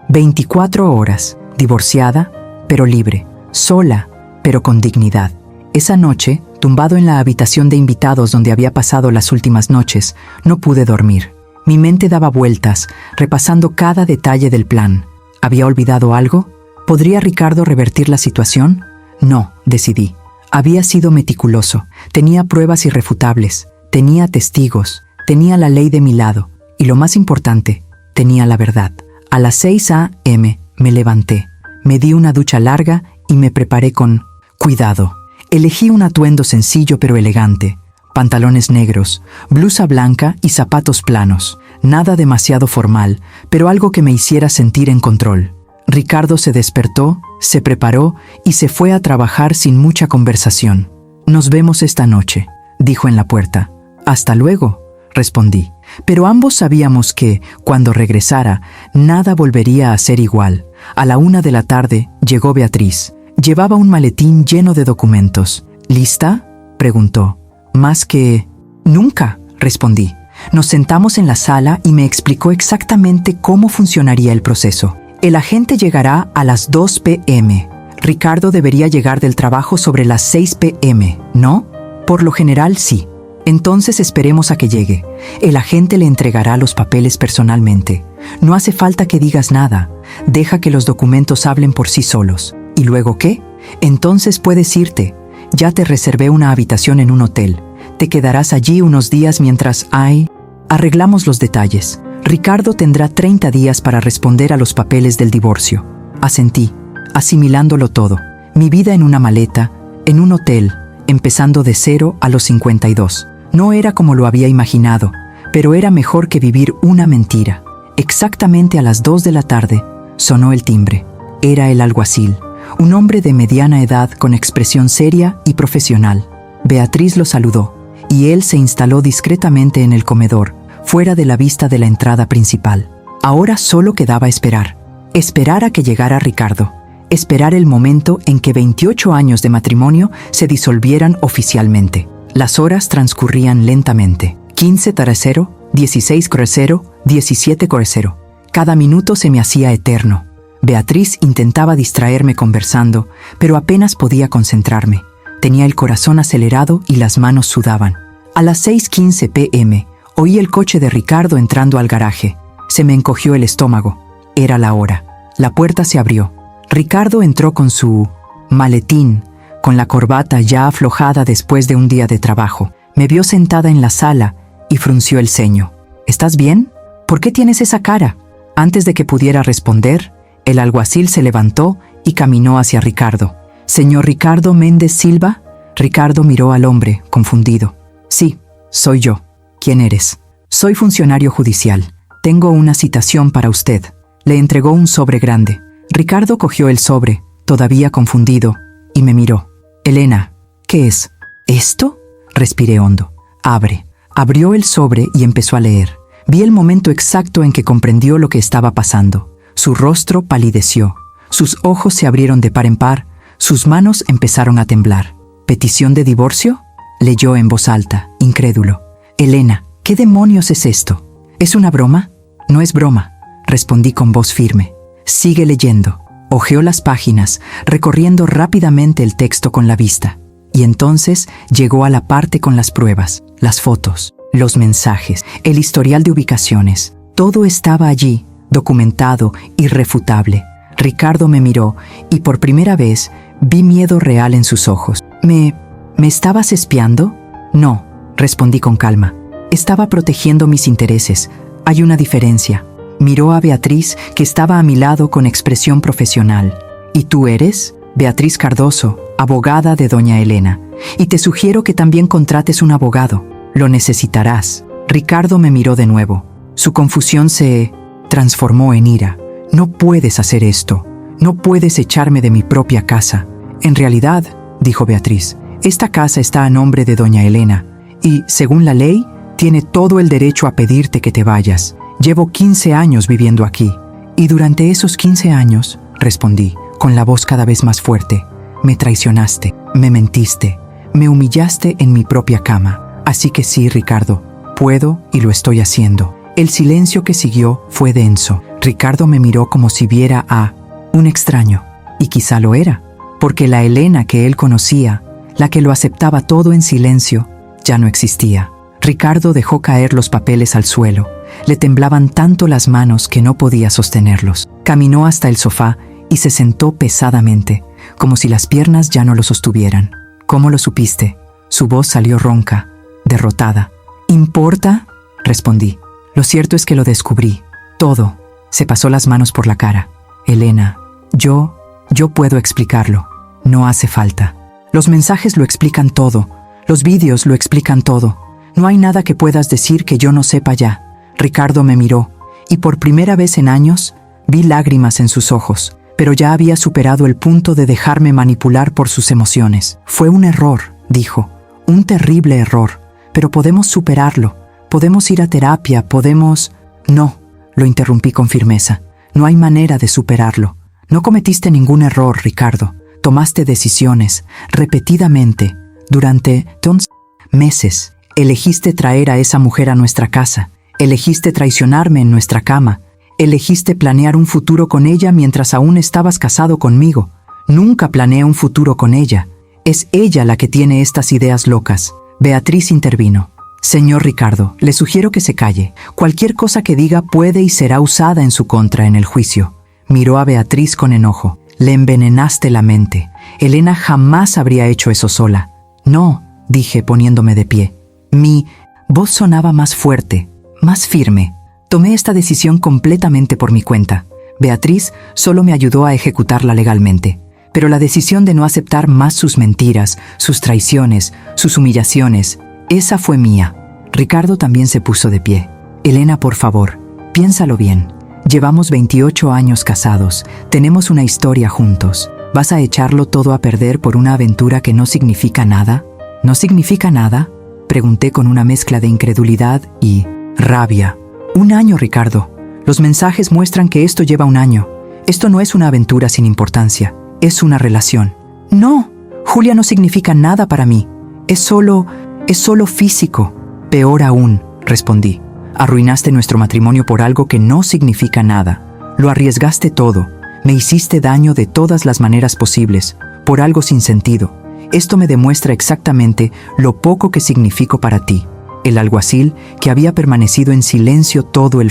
24 horas, divorciada, pero libre, sola, pero con dignidad. Esa noche, tumbado en la habitación de invitados donde había pasado las últimas noches, no pude dormir. Mi mente daba vueltas, repasando cada detalle del plan. ¿Había olvidado algo? ¿Podría Ricardo revertir la situación? No, decidí. Había sido meticuloso, tenía pruebas irrefutables, tenía testigos, tenía la ley de mi lado, y lo más importante, tenía la verdad. A las 6 a.m. me levanté, me di una ducha larga y me preparé con cuidado. Elegí un atuendo sencillo pero elegante, pantalones negros, blusa blanca y zapatos planos. Nada demasiado formal, pero algo que me hiciera sentir en control. Ricardo se despertó, se preparó y se fue a trabajar sin mucha conversación. «Nos vemos esta noche», dijo en la puerta. «Hasta luego», respondí. Pero ambos sabíamos que, cuando regresara, nada volvería a ser igual. A la 1 de la tarde llegó Beatriz. Llevaba un maletín lleno de documentos. «¿Lista?», preguntó. «Más que nunca», respondí. Nos sentamos en la sala y me explicó exactamente cómo funcionaría el proceso. El agente llegará a las 2 p.m. Ricardo debería llegar del trabajo sobre las 6 p.m., ¿no? Por lo general, sí. Entonces esperemos a que llegue. El agente le entregará los papeles personalmente. No hace falta que digas nada. Deja que los documentos hablen por sí solos. ¿Y luego qué? Entonces puedes irte. Ya te reservé una habitación en un hotel. Te quedarás allí unos días mientras arreglamos los detalles. Ricardo tendrá 30 días para responder a los papeles del divorcio. Asentí, asimilándolo todo. Mi vida en una maleta, en un hotel, empezando de cero a los 52. No era como lo había imaginado, pero era mejor que vivir una mentira. Exactamente a las 2 de la tarde, sonó el timbre. Era el alguacil, un hombre de mediana edad con expresión seria y profesional. Beatriz lo saludó, y él se instaló discretamente en el comedor, fuera de la vista de la entrada principal. Ahora solo quedaba esperar. Esperar a que llegara Ricardo. Esperar el momento en que 28 años de matrimonio se disolvieran oficialmente. Las horas transcurrían lentamente. 15:00, 16:00, 17:00. Cada minuto se me hacía eterno. Beatriz intentaba distraerme conversando, pero apenas podía concentrarme. Tenía el corazón acelerado y las manos sudaban. A las 6:15 p.m., oí el coche de Ricardo entrando al garaje. Se me encogió el estómago. Era la hora. La puerta se abrió. Ricardo entró con su maletín, con la corbata ya aflojada después de un día de trabajo. Me vio sentada en la sala y frunció el ceño. «¿Estás bien? ¿Por qué tienes esa cara?». Antes de que pudiera responder, el alguacil se levantó y caminó hacia Ricardo. «¿Señor Ricardo Méndez Silva?». Ricardo miró al hombre, confundido. «Sí, soy yo». «¿Quién eres?». «Soy funcionario judicial. Tengo una citación para usted». Le entregó un sobre grande. Ricardo cogió el sobre, todavía confundido, y me miró. «Elena, ¿qué es?». «¿Esto?». Respiré hondo. «Abre». Abrió el sobre y empezó a leer. Vi el momento exacto en que comprendió lo que estaba pasando. Su rostro palideció. Sus ojos se abrieron de par en par. Sus manos empezaron a temblar. «¿Petición de divorcio?». Leyó en voz alta, incrédulo. «Elena, ¿qué demonios es esto? ¿Es una broma?». «No es broma», respondí con voz firme. «Sigue leyendo». Hojeó las páginas, recorriendo rápidamente el texto con la vista. Y entonces llegó a la parte con las pruebas, las fotos, los mensajes, el historial de ubicaciones. Todo estaba allí, documentado, irrefutable. Ricardo me miró y por primera vez vi miedo real en sus ojos. ¿Me estabas espiando?». «No», respondí con calma. «Estaba protegiendo mis intereses. Hay una diferencia». Miró a Beatriz, que estaba a mi lado con expresión profesional. «¿Y tú eres?». «Beatriz Cardoso, abogada de doña Elena. Y te sugiero que también contrates un abogado. Lo necesitarás». Ricardo me miró de nuevo. Su confusión se transformó en ira. «No puedes hacer esto. No puedes echarme de mi propia casa». «En realidad», dijo Beatriz, «esta casa está a nombre de doña Elena. Y, según la ley, tiene todo el derecho a pedirte que te vayas. Llevo 15 años viviendo aquí». «Y durante esos 15 años», respondí, con la voz cada vez más fuerte, «me traicionaste, me mentiste, me humillaste en mi propia cama. Así que sí, Ricardo, puedo y lo estoy haciendo. El silencio que siguió fue denso. Ricardo me miró como si viera a un extraño, y quizá lo era, porque la Elena que él conocía, la que lo aceptaba todo en silencio, ya no existía. Ricardo dejó caer los papeles al suelo. Le temblaban tanto las manos que no podía sostenerlos. Caminó hasta el sofá y se sentó pesadamente, como si las piernas ya no lo sostuvieran. ¿Cómo lo supiste? Su voz salió ronca, derrotada. ¿Importa? Respondí. Lo cierto es que lo descubrí. Todo. Se pasó las manos por la cara. Elena, yo puedo explicarlo. No hace falta. Los mensajes lo explican todo. Los vídeos lo explican todo. No hay nada que puedas decir que yo no sepa ya. Ricardo me miró, y por primera vez en años, vi lágrimas en sus ojos, pero ya había superado el punto de dejarme manipular por sus emociones. Fue un error, dijo. Un terrible error. Pero podemos superarlo. Podemos ir a terapia, podemos... No, lo interrumpí con firmeza. No hay manera de superarlo. No cometiste ningún error, Ricardo. Tomaste decisiones, repetidamente, durante meses. Elegiste traer a esa mujer a nuestra casa. Elegiste traicionarme en nuestra cama. Elegiste planear un futuro con ella mientras aún estabas casado conmigo. Nunca planeé un futuro con ella. Es ella la que tiene estas ideas locas. Beatriz intervino. Señor Ricardo, le sugiero que se calle. Cualquier cosa que diga puede y será usada en su contra en el juicio. Miró a Beatriz con enojo. Le envenenaste la mente. Elena jamás habría hecho eso sola. No, dije poniéndome de pie. Mi voz sonaba más fuerte, más firme. Tomé esta decisión completamente por mi cuenta. Beatriz solo me ayudó a ejecutarla legalmente. Pero la decisión de no aceptar más sus mentiras, sus traiciones, sus humillaciones, esa fue mía. Ricardo también se puso de pie. Elena, por favor, piénsalo bien. Llevamos 28 años casados, tenemos una historia juntos. ¿Vas a echarlo todo a perder por una aventura que no significa nada? ¿No significa nada? Pregunté con una mezcla de incredulidad y rabia. 1 año, Ricardo. Los mensajes muestran que esto lleva 1 año. Esto no es una aventura sin importancia, es una relación. No, Julia no significa nada para mí. Es solo físico. Peor aún, respondí. Arruinaste nuestro matrimonio por algo que no significa nada. Lo arriesgaste todo. Me hiciste daño de todas las maneras posibles, por algo sin sentido. Esto me demuestra exactamente lo poco que significo para ti. El alguacil, que había permanecido en silencio todo el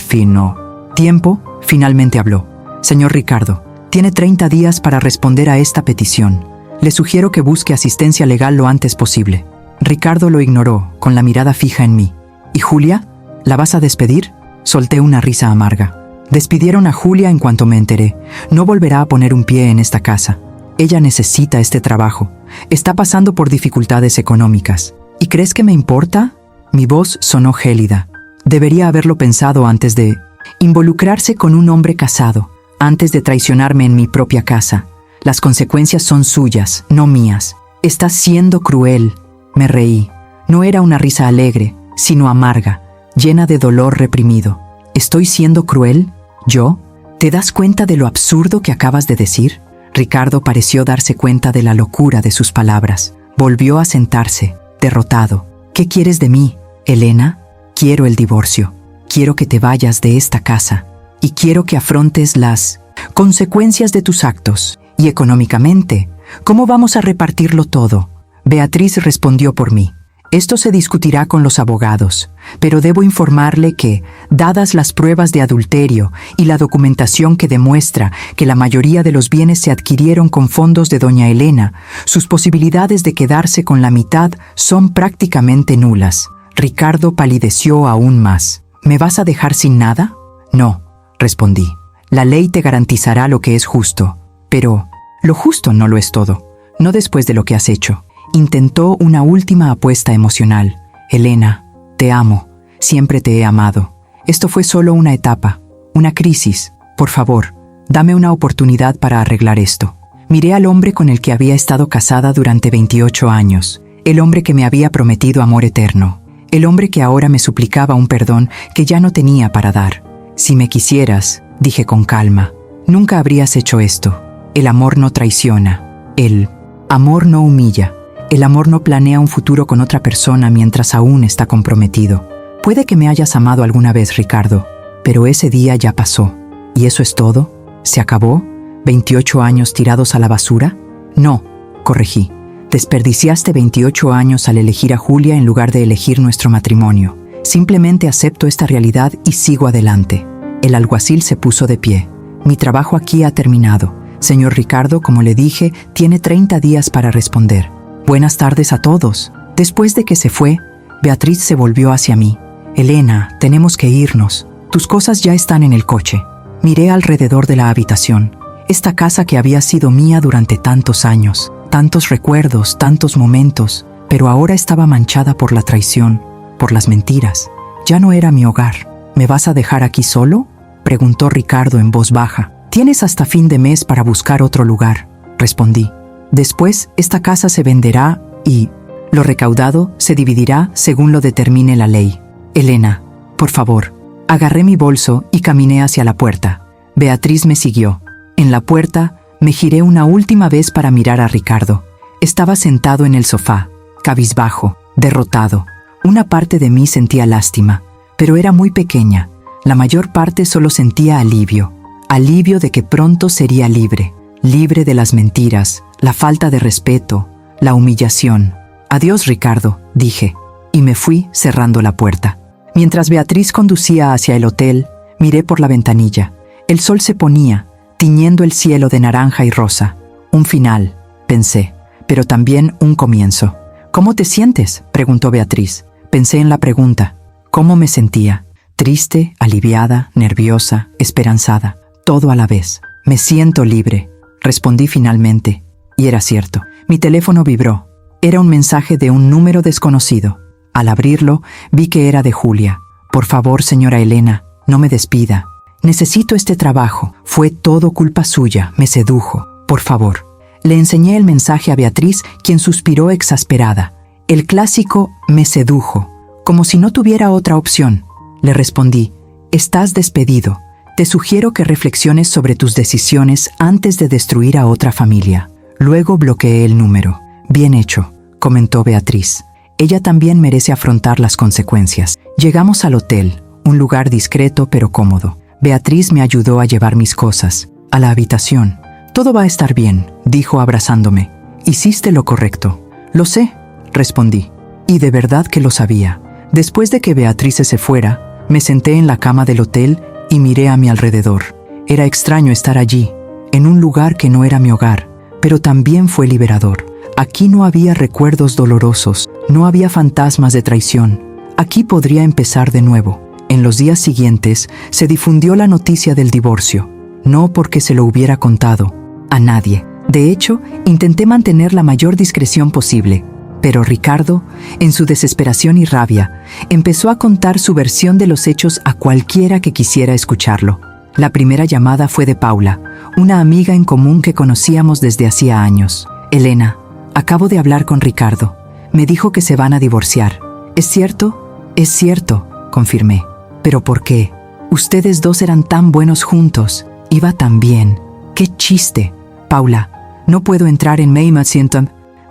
tiempo, finalmente habló. Señor Ricardo, tiene 30 días para responder a esta petición. Le sugiero que busque asistencia legal lo antes posible. Ricardo lo ignoró, con la mirada fija en mí. ¿Y Julia? ¿La vas a despedir? Solté una risa amarga. Despidieron a Julia en cuanto me enteré. No volverá a poner un pie en esta casa. Ella necesita este trabajo. Está pasando por dificultades económicas. ¿Y crees que me importa? Mi voz sonó gélida. Debería haberlo pensado antes de involucrarse con un hombre casado, antes de traicionarme en mi propia casa. Las consecuencias son suyas, no mías. Estás siendo cruel. Me reí. No era una risa alegre, sino amarga, llena de dolor reprimido. ¿Estoy siendo cruel? ¿Yo? ¿Te das cuenta de lo absurdo que acabas de decir? Ricardo pareció darse cuenta de la locura de sus palabras. Volvió a sentarse, derrotado. ¿Qué quieres de mí, Elena? Quiero el divorcio. Quiero que te vayas de esta casa. Y quiero que afrontes las consecuencias de tus actos. Y económicamente, ¿cómo vamos a repartirlo todo? Beatriz respondió por mí. Esto se discutirá con los abogados, pero debo informarle que, dadas las pruebas de adulterio y la documentación que demuestra que la mayoría de los bienes se adquirieron con fondos de doña Elena, sus posibilidades de quedarse con la mitad son prácticamente nulas. Ricardo palideció aún más. ¿Me vas a dejar sin nada? No, respondí. La ley te garantizará lo que es justo, pero lo justo no lo es todo, no después de lo que has hecho. Intentó una última apuesta emocional. Elena, te amo. Siempre te he amado. Esto fue solo una etapa, una crisis. Por favor, dame una oportunidad para arreglar esto. Miré al hombre con el que había estado casada durante 28 años, el hombre que me había prometido amor eterno, el hombre que ahora me suplicaba un perdón que ya no tenía para dar. Si me quisieras, dije con calma, nunca habrías hecho esto. El amor no traiciona. El amor no humilla. El amor no planea un futuro con otra persona mientras aún está comprometido. Puede que me hayas amado alguna vez, Ricardo, pero ese día ya pasó. ¿Y eso es todo? ¿Se acabó? ¿28 años tirados a la basura? No, corregí. Desperdiciaste 28 años al elegir a Julia en lugar de elegir nuestro matrimonio. Simplemente acepto esta realidad y sigo adelante. El alguacil se puso de pie. Mi trabajo aquí ha terminado. Señor Ricardo, como le dije, tiene 30 días para responder. Buenas tardes a todos. Después de que se fue, Beatriz se volvió hacia mí. Elena, tenemos que irnos. Tus cosas ya están en el coche. Miré alrededor de la habitación. Esta casa que había sido mía durante tantos años. Tantos recuerdos, tantos momentos. Pero ahora estaba manchada por la traición, por las mentiras. Ya no era mi hogar. ¿Me vas a dejar aquí solo?, preguntó Ricardo en voz baja. Tienes hasta fin de mes para buscar otro lugar, respondí. Después, esta casa se venderá y lo recaudado se dividirá según lo determine la ley. Elena, por favor. Agarré mi bolso y caminé hacia la puerta. Beatriz me siguió. En la puerta, me giré una última vez para mirar a Ricardo. Estaba sentado en el sofá, cabizbajo, derrotado. Una parte de mí sentía lástima, pero era muy pequeña. La mayor parte solo sentía alivio. Alivio de que pronto sería libre. Libre de las mentiras, la falta de respeto, la humillación. Adiós, Ricardo, dije, y me fui cerrando la puerta. Mientras Beatriz conducía hacia el hotel, miré por la ventanilla. El sol se ponía, tiñendo el cielo de naranja y rosa. Un final, pensé, pero también un comienzo. ¿Cómo te sientes?, preguntó Beatriz. Pensé en la pregunta. ¿Cómo me sentía? Triste, aliviada, nerviosa, esperanzada, todo a la vez. Me siento libre, respondí finalmente. Y era cierto. Mi teléfono vibró. Era un mensaje de un número desconocido. Al abrirlo, vi que era de Julia. Por favor, señora Elena, no me despida. Necesito este trabajo. Fue todo culpa suya. Me sedujo. Por favor. Le enseñé el mensaje a Beatriz, quien suspiró exasperada. El clásico me sedujo, como si no tuviera otra opción. Le respondí, estás despedido. Te sugiero que reflexiones sobre tus decisiones antes de destruir a otra familia. Luego bloqueé el número. Bien hecho, comentó Beatriz. Ella también merece afrontar las consecuencias. Llegamos al hotel, un lugar discreto pero cómodo. Beatriz me ayudó a llevar mis cosas a la habitación. Todo va a estar bien, dijo abrazándome. Hiciste lo correcto. Lo sé, respondí. Y de verdad que lo sabía. Después de que Beatriz se fuera, me senté en la cama del hotel y miré a mi alrededor. Era extraño estar allí, en un lugar que no era mi hogar, pero también fue liberador. Aquí no había recuerdos dolorosos, no había fantasmas de traición. Aquí podría empezar de nuevo. En los días siguientes se difundió la noticia del divorcio, no porque se lo hubiera contado a nadie. De hecho, intenté mantener la mayor discreción posible. Pero Ricardo, en su desesperación y rabia, empezó a contar su versión de los hechos a cualquiera que quisiera escucharlo. La primera llamada fue de Paula, una amiga en común que conocíamos desde hacía años. Elena, acabo de hablar con Ricardo. Me dijo que se van a divorciar. ¿Es cierto? Es cierto, confirmé. ¿Pero por qué? Ustedes dos eran tan buenos juntos. Iba tan bien. ¡Qué chiste! Paula, no puedo entrar en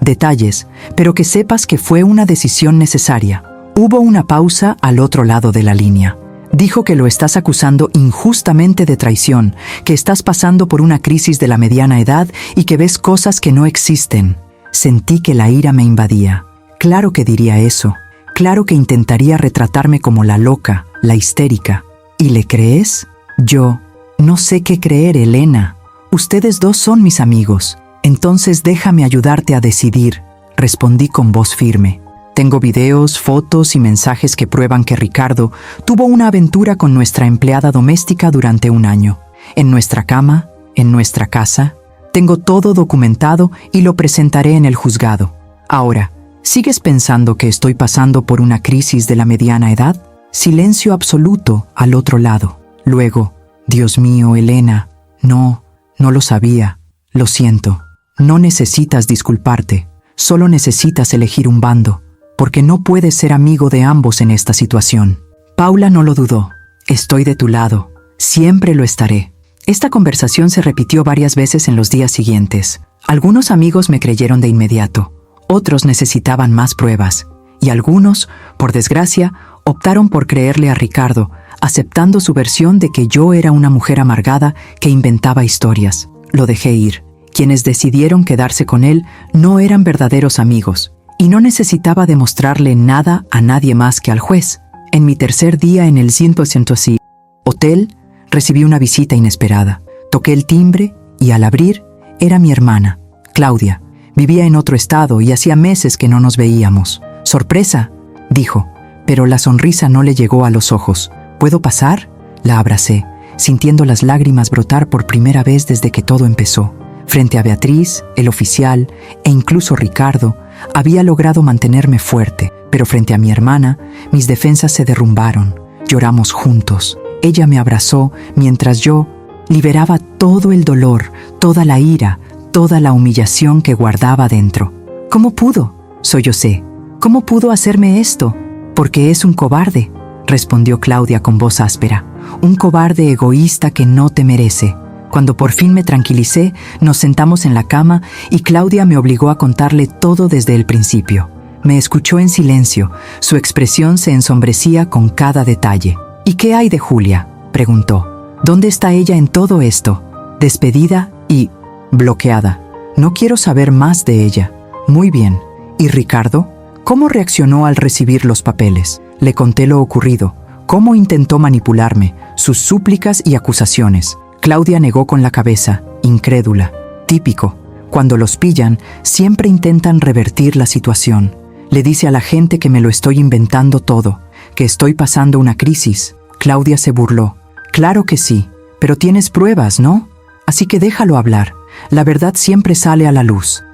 detalles, pero que sepas que fue una decisión necesaria. Hubo una pausa al otro lado de la línea. Dijo que lo estás acusando injustamente de traición, que estás pasando por una crisis de la mediana edad y que ves cosas que no existen. Sentí que la ira me invadía. Claro que diría eso. Claro que intentaría retratarme como la loca, la histérica. ¿Y le crees? Yo no sé qué creer, Elena. Ustedes dos son mis amigos. Entonces déjame ayudarte a decidir, respondí con voz firme. Tengo videos, fotos y mensajes que prueban que Ricardo tuvo una aventura con nuestra empleada doméstica durante un año. En nuestra cama, en nuestra casa. Tengo todo documentado y lo presentaré en el juzgado. Ahora, ¿sigues pensando que estoy pasando por una crisis de la mediana edad? Silencio absoluto al otro lado. Luego, Dios mío, Elena, no lo sabía. Lo siento. No necesitas disculparte, solo necesitas elegir un bando, porque no puedes ser amigo de ambos en esta situación. Paula no lo dudó. Estoy de tu lado, siempre lo estaré. Esta conversación se repitió varias veces en los días siguientes. Algunos amigos me creyeron de inmediato, otros necesitaban más pruebas, y algunos, por desgracia, Optaron por creerle a Ricardo, aceptando su versión de que yo era una mujer amargada que inventaba historias. Lo dejé ir. Quienes decidieron quedarse con él no eran verdaderos amigos, y no necesitaba demostrarle nada a nadie más que al juez. En mi tercer día en el 100% hotel, recibí una visita inesperada. Toqué el timbre y al abrir, era mi hermana, Claudia. Vivía en otro estado y hacía meses que no nos veíamos. «Sorpresa», dijo, pero la sonrisa no le llegó a los ojos. «¿Puedo pasar?». La abracé, sintiendo las lágrimas brotar por primera vez desde que todo empezó. Frente a Beatriz, el oficial e incluso Ricardo, había logrado mantenerme fuerte, pero frente a mi hermana, mis defensas se derrumbaron. Lloramos juntos. Ella me abrazó mientras yo liberaba todo el dolor, toda la ira, toda la humillación que guardaba dentro. «¿Cómo pudo?», sollocé. «¿Cómo pudo hacerme esto?». «Porque es un cobarde», respondió Claudia con voz áspera. «Un cobarde egoísta que no te merece». Cuando por fin me tranquilicé, nos sentamos en la cama y Claudia me obligó a contarle todo desde el principio. Me escuchó en silencio, su expresión se ensombrecía con cada detalle. «¿Y qué hay de Julia?», preguntó. «¿Dónde está ella en todo esto?». «Despedida y bloqueada. No quiero saber más de ella». «Muy bien. ¿Y Ricardo? ¿Cómo reaccionó al recibir los papeles?». Le conté lo ocurrido, cómo intentó manipularme, sus súplicas y acusaciones. Claudia negó con la cabeza, incrédula. Típico. Cuando los pillan, siempre intentan revertir la situación. Le dice a la gente que me lo estoy inventando todo, que estoy pasando una crisis. Claudia se burló. «Claro que sí, pero tienes pruebas, ¿no? Así que déjalo hablar. La verdad siempre sale a la luz».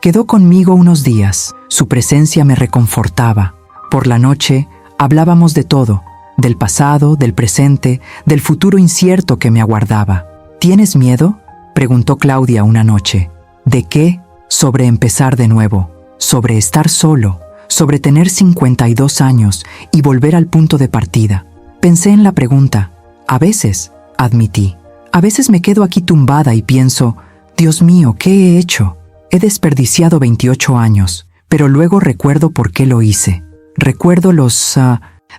Quedó conmigo unos días. Su presencia me reconfortaba. Por la noche, hablábamos de todo. Del pasado, del presente, del futuro incierto que me aguardaba. «¿Tienes miedo?», preguntó Claudia una noche. «¿De qué?». «Sobre empezar de nuevo, sobre estar solo, sobre tener 52 años y volver al punto de partida». Pensé en la pregunta. «A veces», admití. «A veces me quedo aquí tumbada y pienso, Dios mío, ¿qué he hecho? He desperdiciado 28 años, pero luego recuerdo por qué lo hice. Recuerdo los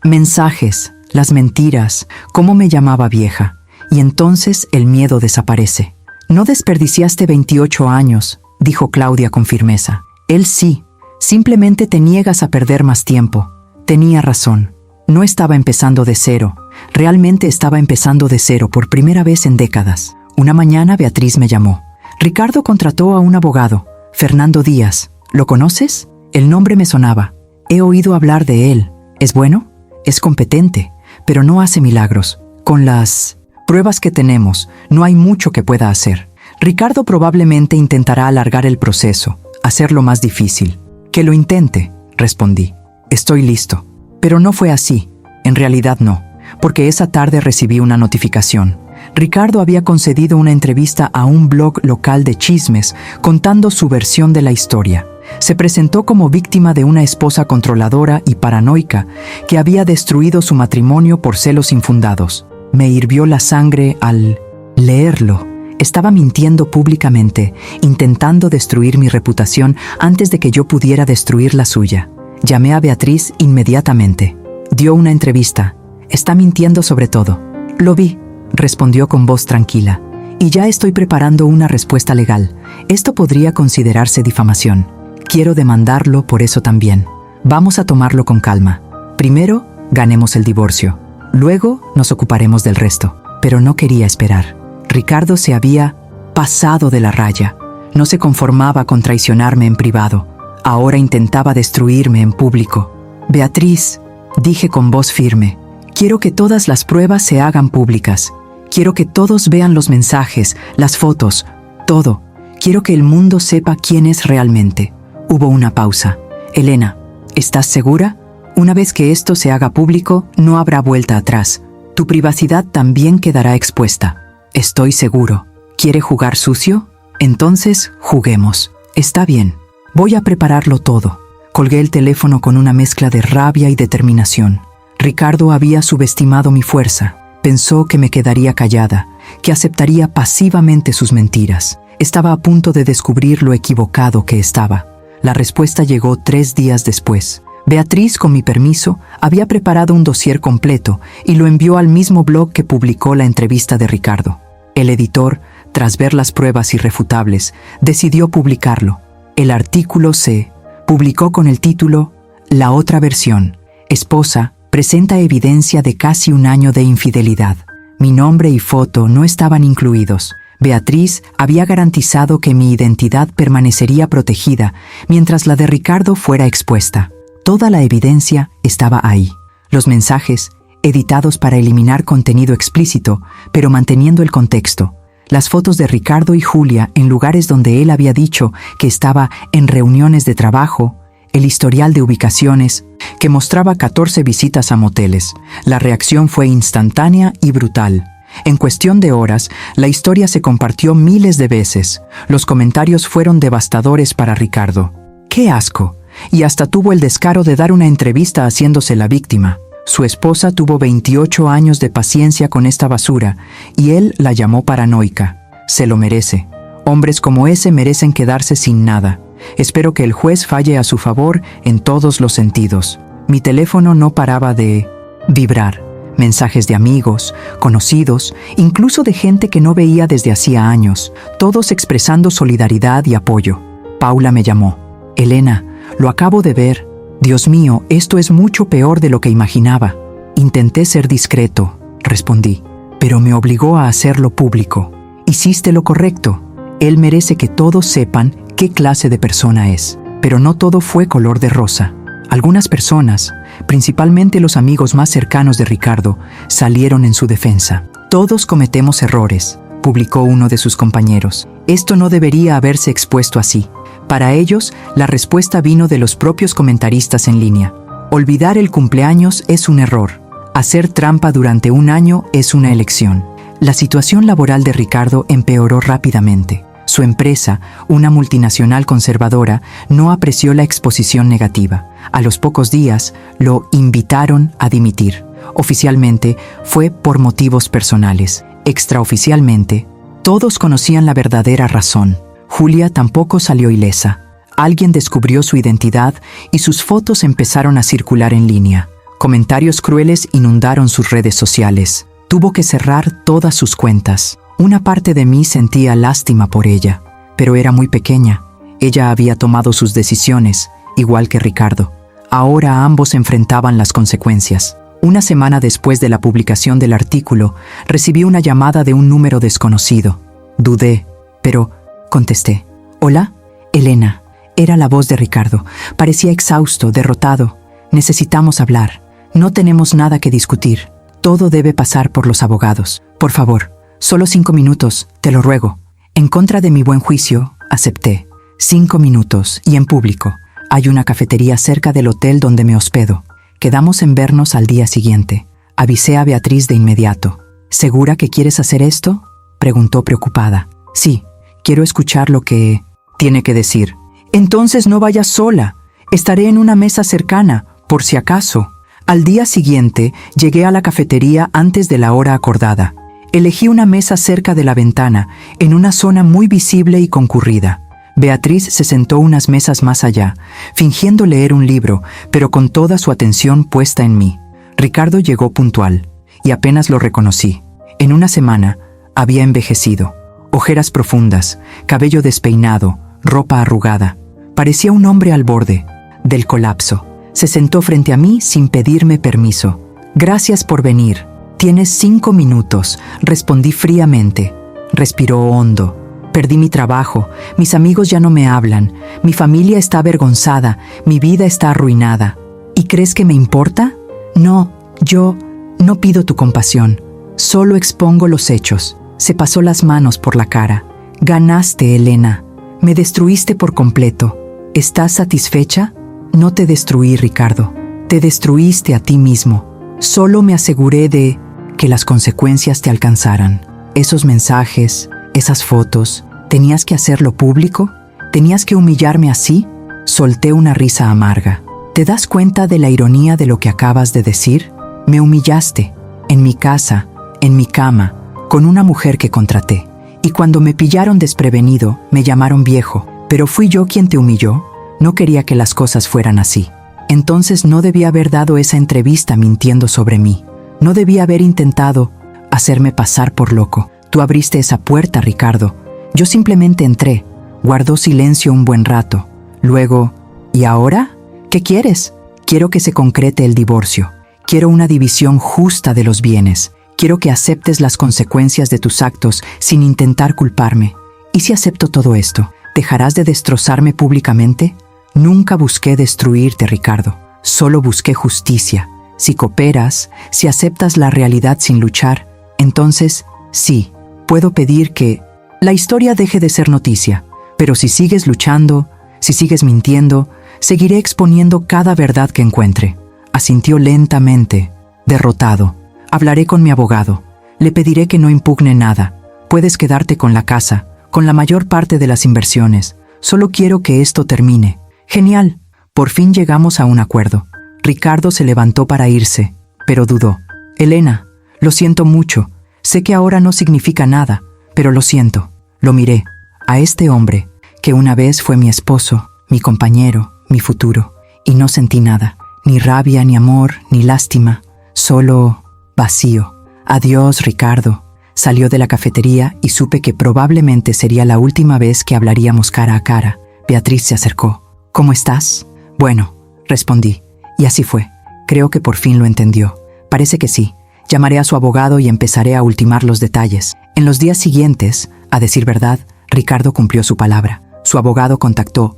mensajes, las mentiras, cómo me llamaba vieja, y entonces el miedo desaparece». «No desperdiciaste 28 años», dijo Claudia con firmeza. «Él sí, simplemente te niegas a perder más tiempo». Tenía razón. No estaba empezando de cero, realmente estaba empezando de cero por primera vez en décadas. Una mañana Beatriz me llamó. «Ricardo contrató a un abogado, Fernando Díaz. ¿Lo conoces?». El nombre me sonaba. «He oído hablar de él. ¿Es bueno?». «Es competente, pero no hace milagros. Con las pruebas que tenemos, no hay mucho que pueda hacer. Ricardo probablemente intentará alargar el proceso, hacerlo más difícil». «Que lo intente», respondí. «Estoy listo». Pero no fue así. En realidad no, porque esa tarde recibí una notificación. Ricardo había concedido una entrevista a un blog local de chismes contando su versión de la historia. Se presentó como víctima de una esposa controladora y paranoica que había destruido su matrimonio por celos infundados. Me hirvió la sangre al leerlo. Estaba mintiendo públicamente, intentando destruir mi reputación antes de que yo pudiera destruir la suya. Llamé a Beatriz inmediatamente. Dio una entrevista. «Está mintiendo sobre todo». «Lo vi», respondió con voz tranquila. «Y ya estoy preparando una respuesta legal. Esto podría considerarse difamación. Quiero demandarlo por eso también. Vamos a tomarlo con calma. Primero, ganemos el divorcio. Luego, nos ocuparemos del resto». Pero no quería esperar. Ricardo se había pasado de la raya. No se conformaba con traicionarme en privado. Ahora intentaba destruirme en público. «Beatriz», dije con voz firme, «quiero que todas las pruebas se hagan públicas. Quiero que todos vean los mensajes, las fotos, todo. Quiero que el mundo sepa quién es realmente». Hubo una pausa. «Elena, ¿estás segura? Una vez que esto se haga público, no habrá vuelta atrás. Tu privacidad también quedará expuesta». «Estoy seguro». «¿Quiere jugar sucio? Entonces, juguemos». «Está bien. Voy a prepararlo todo». Colgué el teléfono con una mezcla de rabia y determinación. Ricardo había subestimado mi fuerza. Pensó que me quedaría callada, que aceptaría pasivamente sus mentiras. Estaba a punto de descubrir lo equivocado que estaba. La respuesta llegó 3 días después. Beatriz, con mi permiso, había preparado un dossier completo y lo envió al mismo blog que publicó la entrevista de Ricardo. El editor, tras ver las pruebas irrefutables, decidió publicarlo. El artículo se publicó con el título La otra versión. Esposa presenta evidencia de casi un año de infidelidad. Mi nombre y foto no estaban incluidos. Beatriz había garantizado que mi identidad permanecería protegida mientras la de Ricardo fuera expuesta. Toda la evidencia estaba ahí. Los mensajes, editados para eliminar contenido explícito, pero manteniendo el contexto. Las fotos de Ricardo y Julia en lugares donde él había dicho que estaba en reuniones de trabajo, el historial de ubicaciones, que mostraba 14 visitas a moteles. La reacción fue instantánea y brutal. En cuestión de horas, la historia se compartió miles de veces. Los comentarios fueron devastadores para Ricardo. ¡Qué asco! Y hasta tuvo el descaro de dar una entrevista haciéndose la víctima. Su esposa tuvo 28 años de paciencia con esta basura y él la llamó paranoica. Se lo merece. Hombres como ese merecen quedarse sin nada. Espero que el juez falle a su favor en todos los sentidos. Mi teléfono no paraba de vibrar. Mensajes de amigos, conocidos, incluso de gente que no veía desde hacía años, todos expresando solidaridad y apoyo. Paula me llamó. Elena, lo acabo de ver. Dios mío, esto es mucho peor de lo que imaginaba. Intenté ser discreto, respondí, pero me obligó a hacerlo público. Hiciste lo correcto. Él merece que todos sepan qué clase de persona es. Pero no todo fue color de rosa. Algunas personas, principalmente los amigos más cercanos de Ricardo, salieron en su defensa. Todos cometemos errores, publicó uno de sus compañeros. Esto no debería haberse expuesto así. Para ellos, la respuesta vino de los propios comentaristas en línea. Olvidar el cumpleaños es un error. Hacer trampa durante un año es una elección. La situación laboral de Ricardo empeoró rápidamente. Su empresa, una multinacional conservadora, no apreció la exposición negativa. A los pocos días, lo invitaron a dimitir. Oficialmente, fue por motivos personales. Extraoficialmente, todos conocían la verdadera razón. Julia tampoco salió ilesa. Alguien descubrió su identidad y sus fotos empezaron a circular en línea. Comentarios crueles inundaron sus redes sociales. Tuvo que cerrar todas sus cuentas. Una parte de mí sentía lástima por ella, pero era muy pequeña. Ella había tomado sus decisiones, igual que Ricardo. Ahora ambos enfrentaban las consecuencias. Una semana después de la publicación del artículo, recibí una llamada de un número desconocido. Dudé, pero contesté. ¿Hola? Elena. Era la voz de Ricardo. Parecía exhausto, derrotado. Necesitamos hablar. No tenemos nada que discutir. Todo debe pasar por los abogados. Por favor, solo 5 minutos, te lo ruego. En contra de mi buen juicio, acepté. 5 minutos, y en público. Hay una cafetería cerca del hotel donde me hospedo. Quedamos en vernos al día siguiente. Avisé a Beatriz de inmediato. ¿Segura que quieres hacer esto?, preguntó preocupada. Sí. Quiero escuchar lo que tiene que decir. Entonces no vayas sola. Estaré en una mesa cercana, por si acaso. Al día siguiente, llegué a la cafetería antes de la hora acordada. Elegí una mesa cerca de la ventana, en una zona muy visible y concurrida. Beatriz se sentó unas mesas más allá, fingiendo leer un libro, pero con toda su atención puesta en mí. Ricardo llegó puntual, y apenas lo reconocí. En una semana, había envejecido. Ojeras profundas, cabello despeinado, ropa arrugada. Parecía un hombre al borde del colapso. Se sentó frente a mí sin pedirme permiso. Gracias por venir. Tienes 5 minutos, respondí fríamente. Respiró hondo. Perdí mi trabajo, mis amigos ya no me hablan, mi familia está avergonzada, mi vida está arruinada. ¿Y crees que me importa? No, yo no pido tu compasión, solo expongo los hechos. Se pasó las manos por la cara. Ganaste, Elena. Me destruiste por completo. ¿Estás satisfecha? No te destruí, Ricardo. Te destruiste a ti mismo. Solo me aseguré de que las consecuencias te alcanzaran. Esos mensajes, esas fotos, ¿tenías que hacerlo público? ¿Tenías que humillarme así? Solté una risa amarga. ¿Te das cuenta de la ironía de lo que acabas de decir? Me humillaste. En mi casa, en mi cama, con una mujer que contraté. Y cuando me pillaron desprevenido, me llamaron viejo. Pero fui yo quien te humilló. No quería que las cosas fueran así. Entonces no debía haber dado esa entrevista mintiendo sobre mí. No debía haber intentado hacerme pasar por loco. Tú abriste esa puerta, Ricardo. Yo simplemente entré. Guardó silencio un buen rato. Luego, ¿y ahora? ¿Qué quieres? Quiero que se concrete el divorcio. Quiero una división justa de los bienes. Quiero que aceptes las consecuencias de tus actos sin intentar culparme. ¿Y si acepto todo esto? ¿Dejarás de destrozarme públicamente? Nunca busqué destruirte, Ricardo. Solo busqué justicia. Si cooperas, si aceptas la realidad sin luchar, entonces, sí, puedo pedir que la historia deje de ser noticia. Pero si sigues luchando, si sigues mintiendo, seguiré exponiendo cada verdad que encuentre. Asintió lentamente, derrotado. Hablaré con mi abogado. Le pediré que no impugne nada. Puedes quedarte con la casa, con la mayor parte de las inversiones. Solo quiero que esto termine. Genial. Por fin llegamos a un acuerdo. Ricardo se levantó para irse, pero dudó. Elena, lo siento mucho. Sé que ahora no significa nada, pero lo siento. Lo miré. A este hombre, que una vez fue mi esposo, mi compañero, mi futuro, y no sentí nada. Ni rabia, ni amor, ni lástima. Solo vacío. Adiós, Ricardo. Salió de la cafetería y supe que probablemente sería la última vez que hablaríamos cara a cara. Beatriz se acercó. ¿Cómo estás? Bueno, respondí. Y así fue. Creo que por fin lo entendió. Parece que sí. Llamaré a su abogado y empezaré a ultimar los detalles. En los días siguientes, a decir verdad, Ricardo cumplió su palabra. Su abogado contactó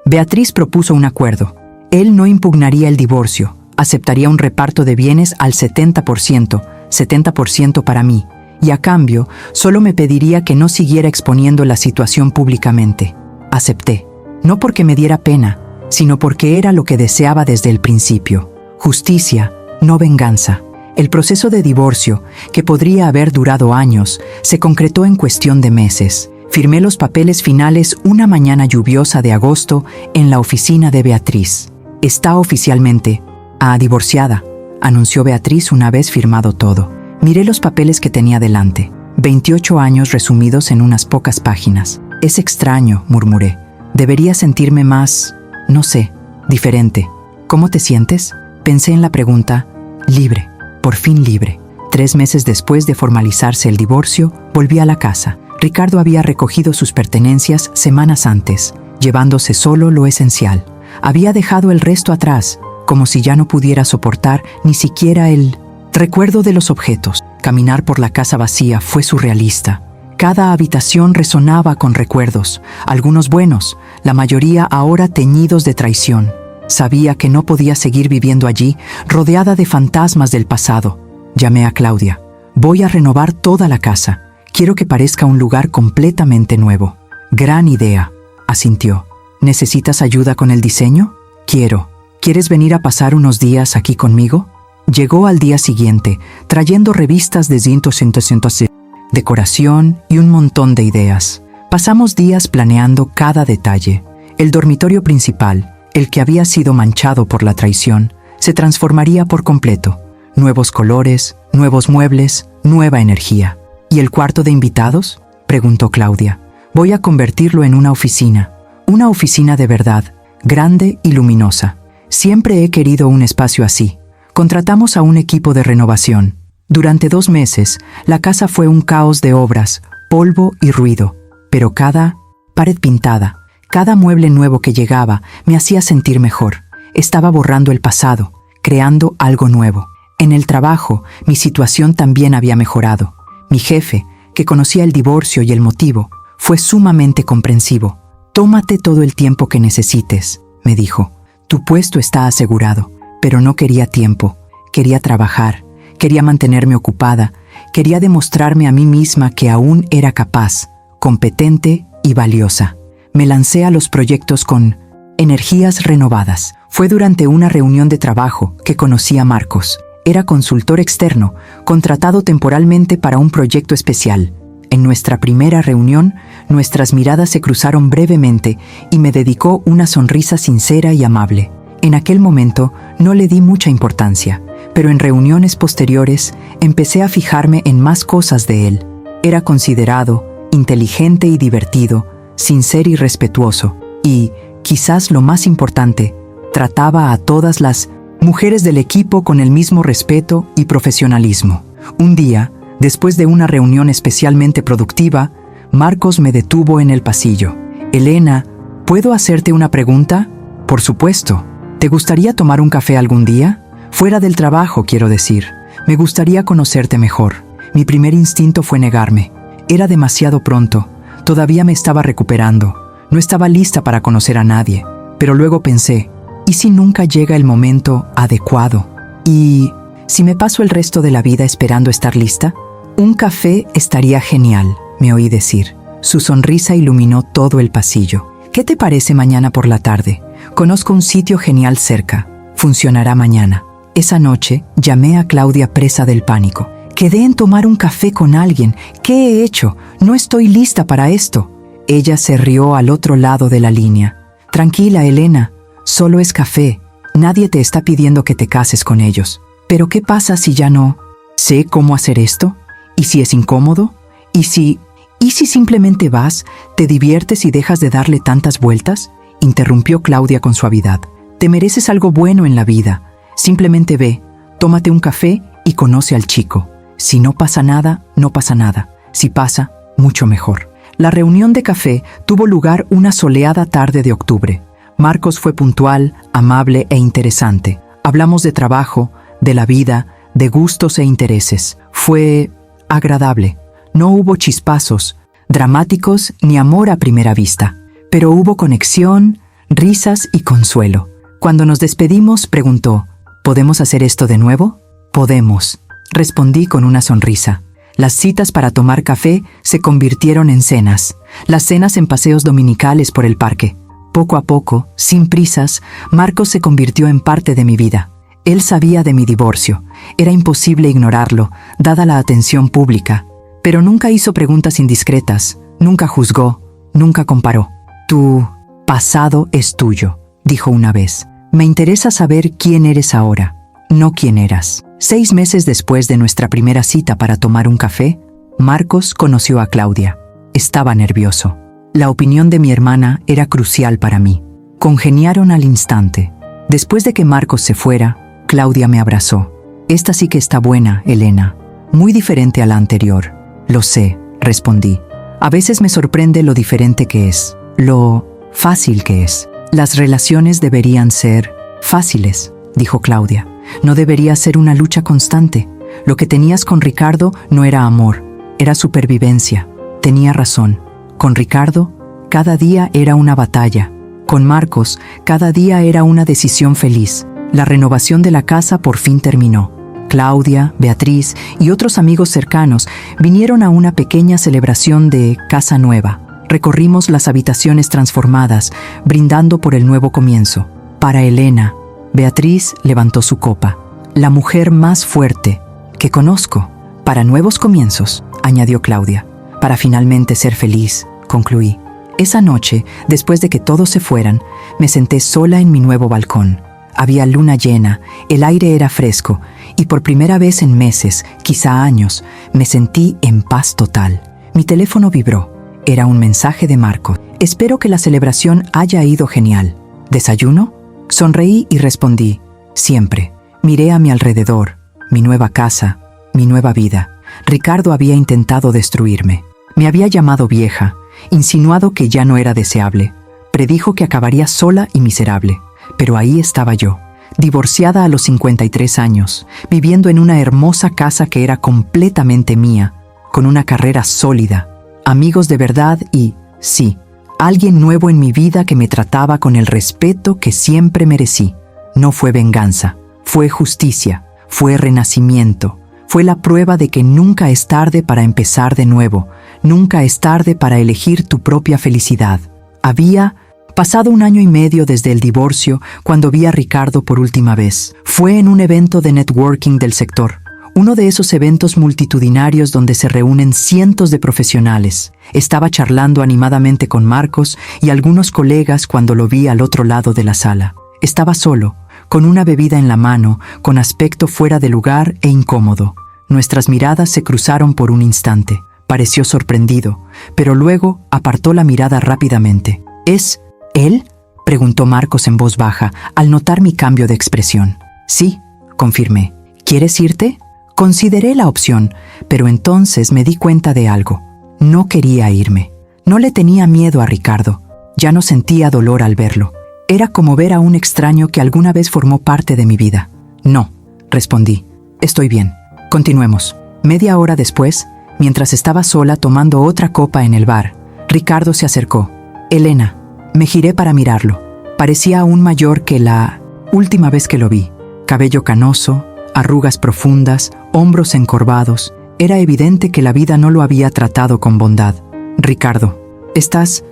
Beatriz propuso un acuerdo. Él no impugnaría el divorcio. Aceptaría un reparto de bienes al 70%, 70% para mí, y a cambio, solo me pediría que no siguiera exponiendo la situación públicamente. Acepté. No porque me diera pena, sino porque era lo que deseaba desde el principio. Justicia, no venganza. El proceso de divorcio, que podría haber durado años, se concretó en cuestión de meses. Firmé los papeles finales una mañana lluviosa de agosto en la oficina de Beatriz. Está oficialmente divorciada, anunció Beatriz una vez firmado todo. Miré los papeles que tenía delante. 28 años resumidos en unas pocas páginas. Es extraño, murmuré. Debería sentirme más, no sé, diferente. ¿Cómo te sientes? Pensé en la pregunta. Libre, por fin libre. 3 meses después de formalizarse el divorcio, volví a la casa. Ricardo había recogido sus pertenencias semanas antes, llevándose solo lo esencial. Había dejado el resto atrás, como si ya no pudiera soportar ni siquiera el recuerdo de los objetos. Caminar por la casa vacía fue surrealista. Cada habitación resonaba con recuerdos, algunos buenos, la mayoría ahora teñidos de traición. Sabía que no podía seguir viviendo allí, rodeada de fantasmas del pasado. Llamé a Claudia. Voy a renovar toda la casa. Quiero que parezca un lugar completamente nuevo. Gran idea, asintió. ¿Necesitas ayuda con el diseño? Quiero. ¿Quieres venir a pasar unos días aquí conmigo? Llegó al día siguiente, trayendo revistas de decoración y un montón de ideas. Pasamos días planeando cada detalle. El dormitorio principal, el que había sido manchado por la traición, se transformaría por completo. Nuevos colores, nuevos muebles, nueva energía. ¿Y el cuarto de invitados?, preguntó Claudia. Voy a convertirlo en una oficina de verdad, grande y luminosa. Siempre he querido un espacio así. Contratamos a un equipo de renovación. Durante 2 meses, la casa fue un caos de obras, polvo y ruido. Pero cada pared pintada, cada mueble nuevo que llegaba, me hacía sentir mejor. Estaba borrando el pasado, creando algo nuevo. En el trabajo, mi situación también había mejorado. Mi jefe, que conocía el divorcio y el motivo, fue sumamente comprensivo. «Tómate todo el tiempo que necesites», me dijo. «Tu puesto está asegurado». Pero no quería tiempo. Quería trabajar. Quería mantenerme ocupada. Quería demostrarme a mí misma que aún era capaz, competente y valiosa. Me lancé a los proyectos con energías renovadas. Fue durante una reunión de trabajo que conocí a Marcos. Era consultor externo, contratado temporalmente para un proyecto especial. En nuestra primera reunión, nuestras miradas se cruzaron brevemente y me dedicó una sonrisa sincera y amable. En aquel momento no le di mucha importancia, pero en reuniones posteriores empecé a fijarme en más cosas de él. Era considerado, inteligente y divertido, sincero y respetuoso, y, quizás lo más importante, Trataba a todas las mujeres del equipo con el mismo respeto y profesionalismo. Un día, después de una reunión especialmente productiva, Marcos me detuvo en el pasillo. «Elena, ¿puedo hacerte una pregunta?» «Por supuesto. ¿Te gustaría tomar un café algún día? Fuera del trabajo, quiero decir. Me gustaría conocerte mejor». Mi primer instinto fue negarme. Era demasiado pronto. Todavía me estaba recuperando. No estaba lista para conocer a nadie. Pero luego pensé, ¿y si nunca llega el momento adecuado? ¿Y si me paso el resto de la vida esperando estar lista? Un café estaría genial, me oí decir. Su sonrisa iluminó todo el pasillo. ¿Qué te parece mañana por la tarde? Conozco un sitio genial cerca. Funcionará mañana. Esa noche llamé a Claudia presa del pánico. Quedé en tomar un café con alguien. ¿Qué he hecho? No estoy lista para esto. Ella se rió al otro lado de la línea. Tranquila, Elena. Solo es café. Nadie te está pidiendo que te cases con ellos. ¿Pero qué pasa si ya no sé cómo hacer esto? ¿Y si es incómodo? ¿Y si simplemente vas, te diviertes y dejas de darle tantas vueltas? Interrumpió Claudia con suavidad. Te mereces algo bueno en la vida. Simplemente ve, tómate un café y conoce al chico. Si no pasa nada, no pasa nada. Si pasa, mucho mejor. La reunión de café tuvo lugar una soleada tarde de octubre. Marcos fue puntual, amable e interesante. Hablamos de trabajo, de la vida, de gustos e intereses. Fue agradable. No hubo chispazos, dramáticos ni amor a primera vista. Pero hubo conexión, risas y consuelo. Cuando nos despedimos, preguntó, ¿podemos hacer esto de nuevo? Podemos, respondí con una sonrisa. Las citas para tomar café se convirtieron en cenas. Las cenas en paseos dominicales por el parque. Poco a poco, sin prisas, Marcos se convirtió en parte de mi vida. Él sabía de mi divorcio. Era imposible ignorarlo, dada la atención pública. Pero nunca hizo preguntas indiscretas, nunca juzgó, nunca comparó. Tu pasado es tuyo, dijo una vez. Me interesa saber quién eres ahora, no quién eras. 6 meses después de nuestra primera cita para tomar un café, Marcos conoció a Claudia. Estaba nervioso. La opinión de mi hermana era crucial para mí. Congeniaron al instante. Después de que Marcos se fuera, Claudia me abrazó. Esta sí que está buena, Elena. Muy diferente a la anterior. Lo sé, respondí. A veces me sorprende lo diferente que es, lo fácil que es. Las relaciones deberían ser fáciles, dijo Claudia. No debería ser una lucha constante. Lo que tenías con Ricardo no era amor, era supervivencia. Tenía razón. Con Ricardo, cada día era una batalla. Con Marcos, cada día era una decisión feliz. La renovación de la casa por fin terminó. Claudia, Beatriz y otros amigos cercanos vinieron a una pequeña celebración de casa nueva. Recorrimos las habitaciones transformadas, brindando por el nuevo comienzo. Para Elena, Beatriz levantó su copa. La mujer más fuerte que conozco. Para nuevos comienzos, añadió Claudia. Para finalmente ser feliz, concluí. Esa noche, después de que todos se fueran, me senté sola en mi nuevo balcón. Había luna llena, el aire era fresco, y por primera vez en meses, quizá años, me sentí en paz total. Mi teléfono vibró. Era un mensaje de Marcos. Espero que la celebración haya ido genial. ¿Desayuno? Sonreí y respondí, siempre. Miré a mi alrededor, mi nueva casa, mi nueva vida. Ricardo había intentado destruirme. Me había llamado vieja, insinuado que ya no era deseable. Predijo que acabaría sola y miserable. Pero ahí estaba yo, divorciada a los 53 años, viviendo en una hermosa casa que era completamente mía, con una carrera sólida, amigos de verdad y, sí, alguien nuevo en mi vida que me trataba con el respeto que siempre merecí. No fue venganza, fue justicia, fue renacimiento, fue la prueba de que nunca es tarde para empezar de nuevo, nunca es tarde para elegir tu propia felicidad. Había pasado 1 año y medio desde el divorcio cuando vi a Ricardo por última vez. Fue en un evento de networking del sector, uno de esos eventos multitudinarios donde se reúnen cientos de profesionales. Estaba charlando animadamente con Marcos y algunos colegas cuando lo vi al otro lado de la sala. Estaba solo, con una bebida en la mano, con aspecto fuera de lugar e incómodo. Nuestras miradas se cruzaron por un instante. Pareció sorprendido, pero luego apartó la mirada rápidamente. ¿Es él?, preguntó Marcos en voz baja, al notar mi cambio de expresión. Sí, confirmé. ¿Quieres irte? Consideré la opción, pero entonces me di cuenta de algo. No quería irme. No le tenía miedo a Ricardo. Ya no sentía dolor al verlo. Era como ver a un extraño que alguna vez formó parte de mi vida. No, respondí. Estoy bien. Continuemos. Media hora después, mientras estaba sola tomando otra copa en el bar, Ricardo se acercó. Elena. Me giré para mirarlo. Parecía aún mayor que la última vez que lo vi. Cabello canoso, arrugas profundas, hombros encorvados. Era evidente que la vida no lo había tratado con bondad. Ricardo, ¿estás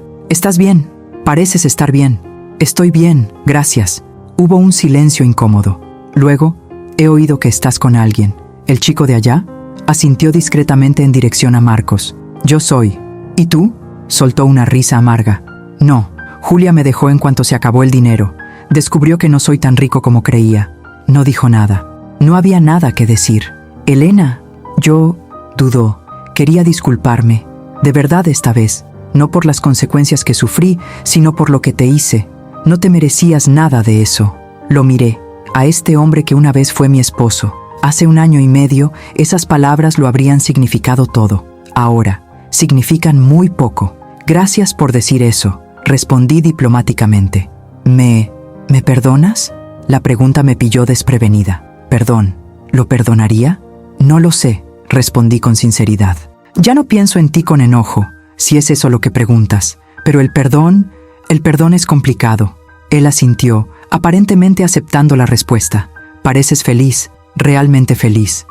bien? Pareces estar bien. Estoy bien, gracias. Hubo un silencio incómodo. Luego, he oído que estás con alguien. ¿El chico de allá? Asintió discretamente en dirección a Marcos. Yo soy. ¿Y tú? Soltó una risa amarga. No, Julia me dejó en cuanto se acabó el dinero. Descubrió que no soy tan rico como creía. No dijo nada. No había nada que decir. Elena, dudó. Quería disculparme. De verdad esta vez. No por las consecuencias que sufrí, sino por lo que te hice. No te merecías nada de eso. Lo miré. A este hombre que una vez fue mi esposo. Hace 1 año y medio, esas palabras lo habrían significado todo. Ahora, significan muy poco. Gracias por decir eso, respondí diplomáticamente. ¿Me perdonas? La pregunta me pilló desprevenida. Perdón, ¿lo perdonaría? No lo sé, respondí con sinceridad. Ya no pienso en ti con enojo, si es eso lo que preguntas, pero el perdón es complicado. Él asintió, aparentemente aceptando la respuesta. Pareces feliz, realmente feliz.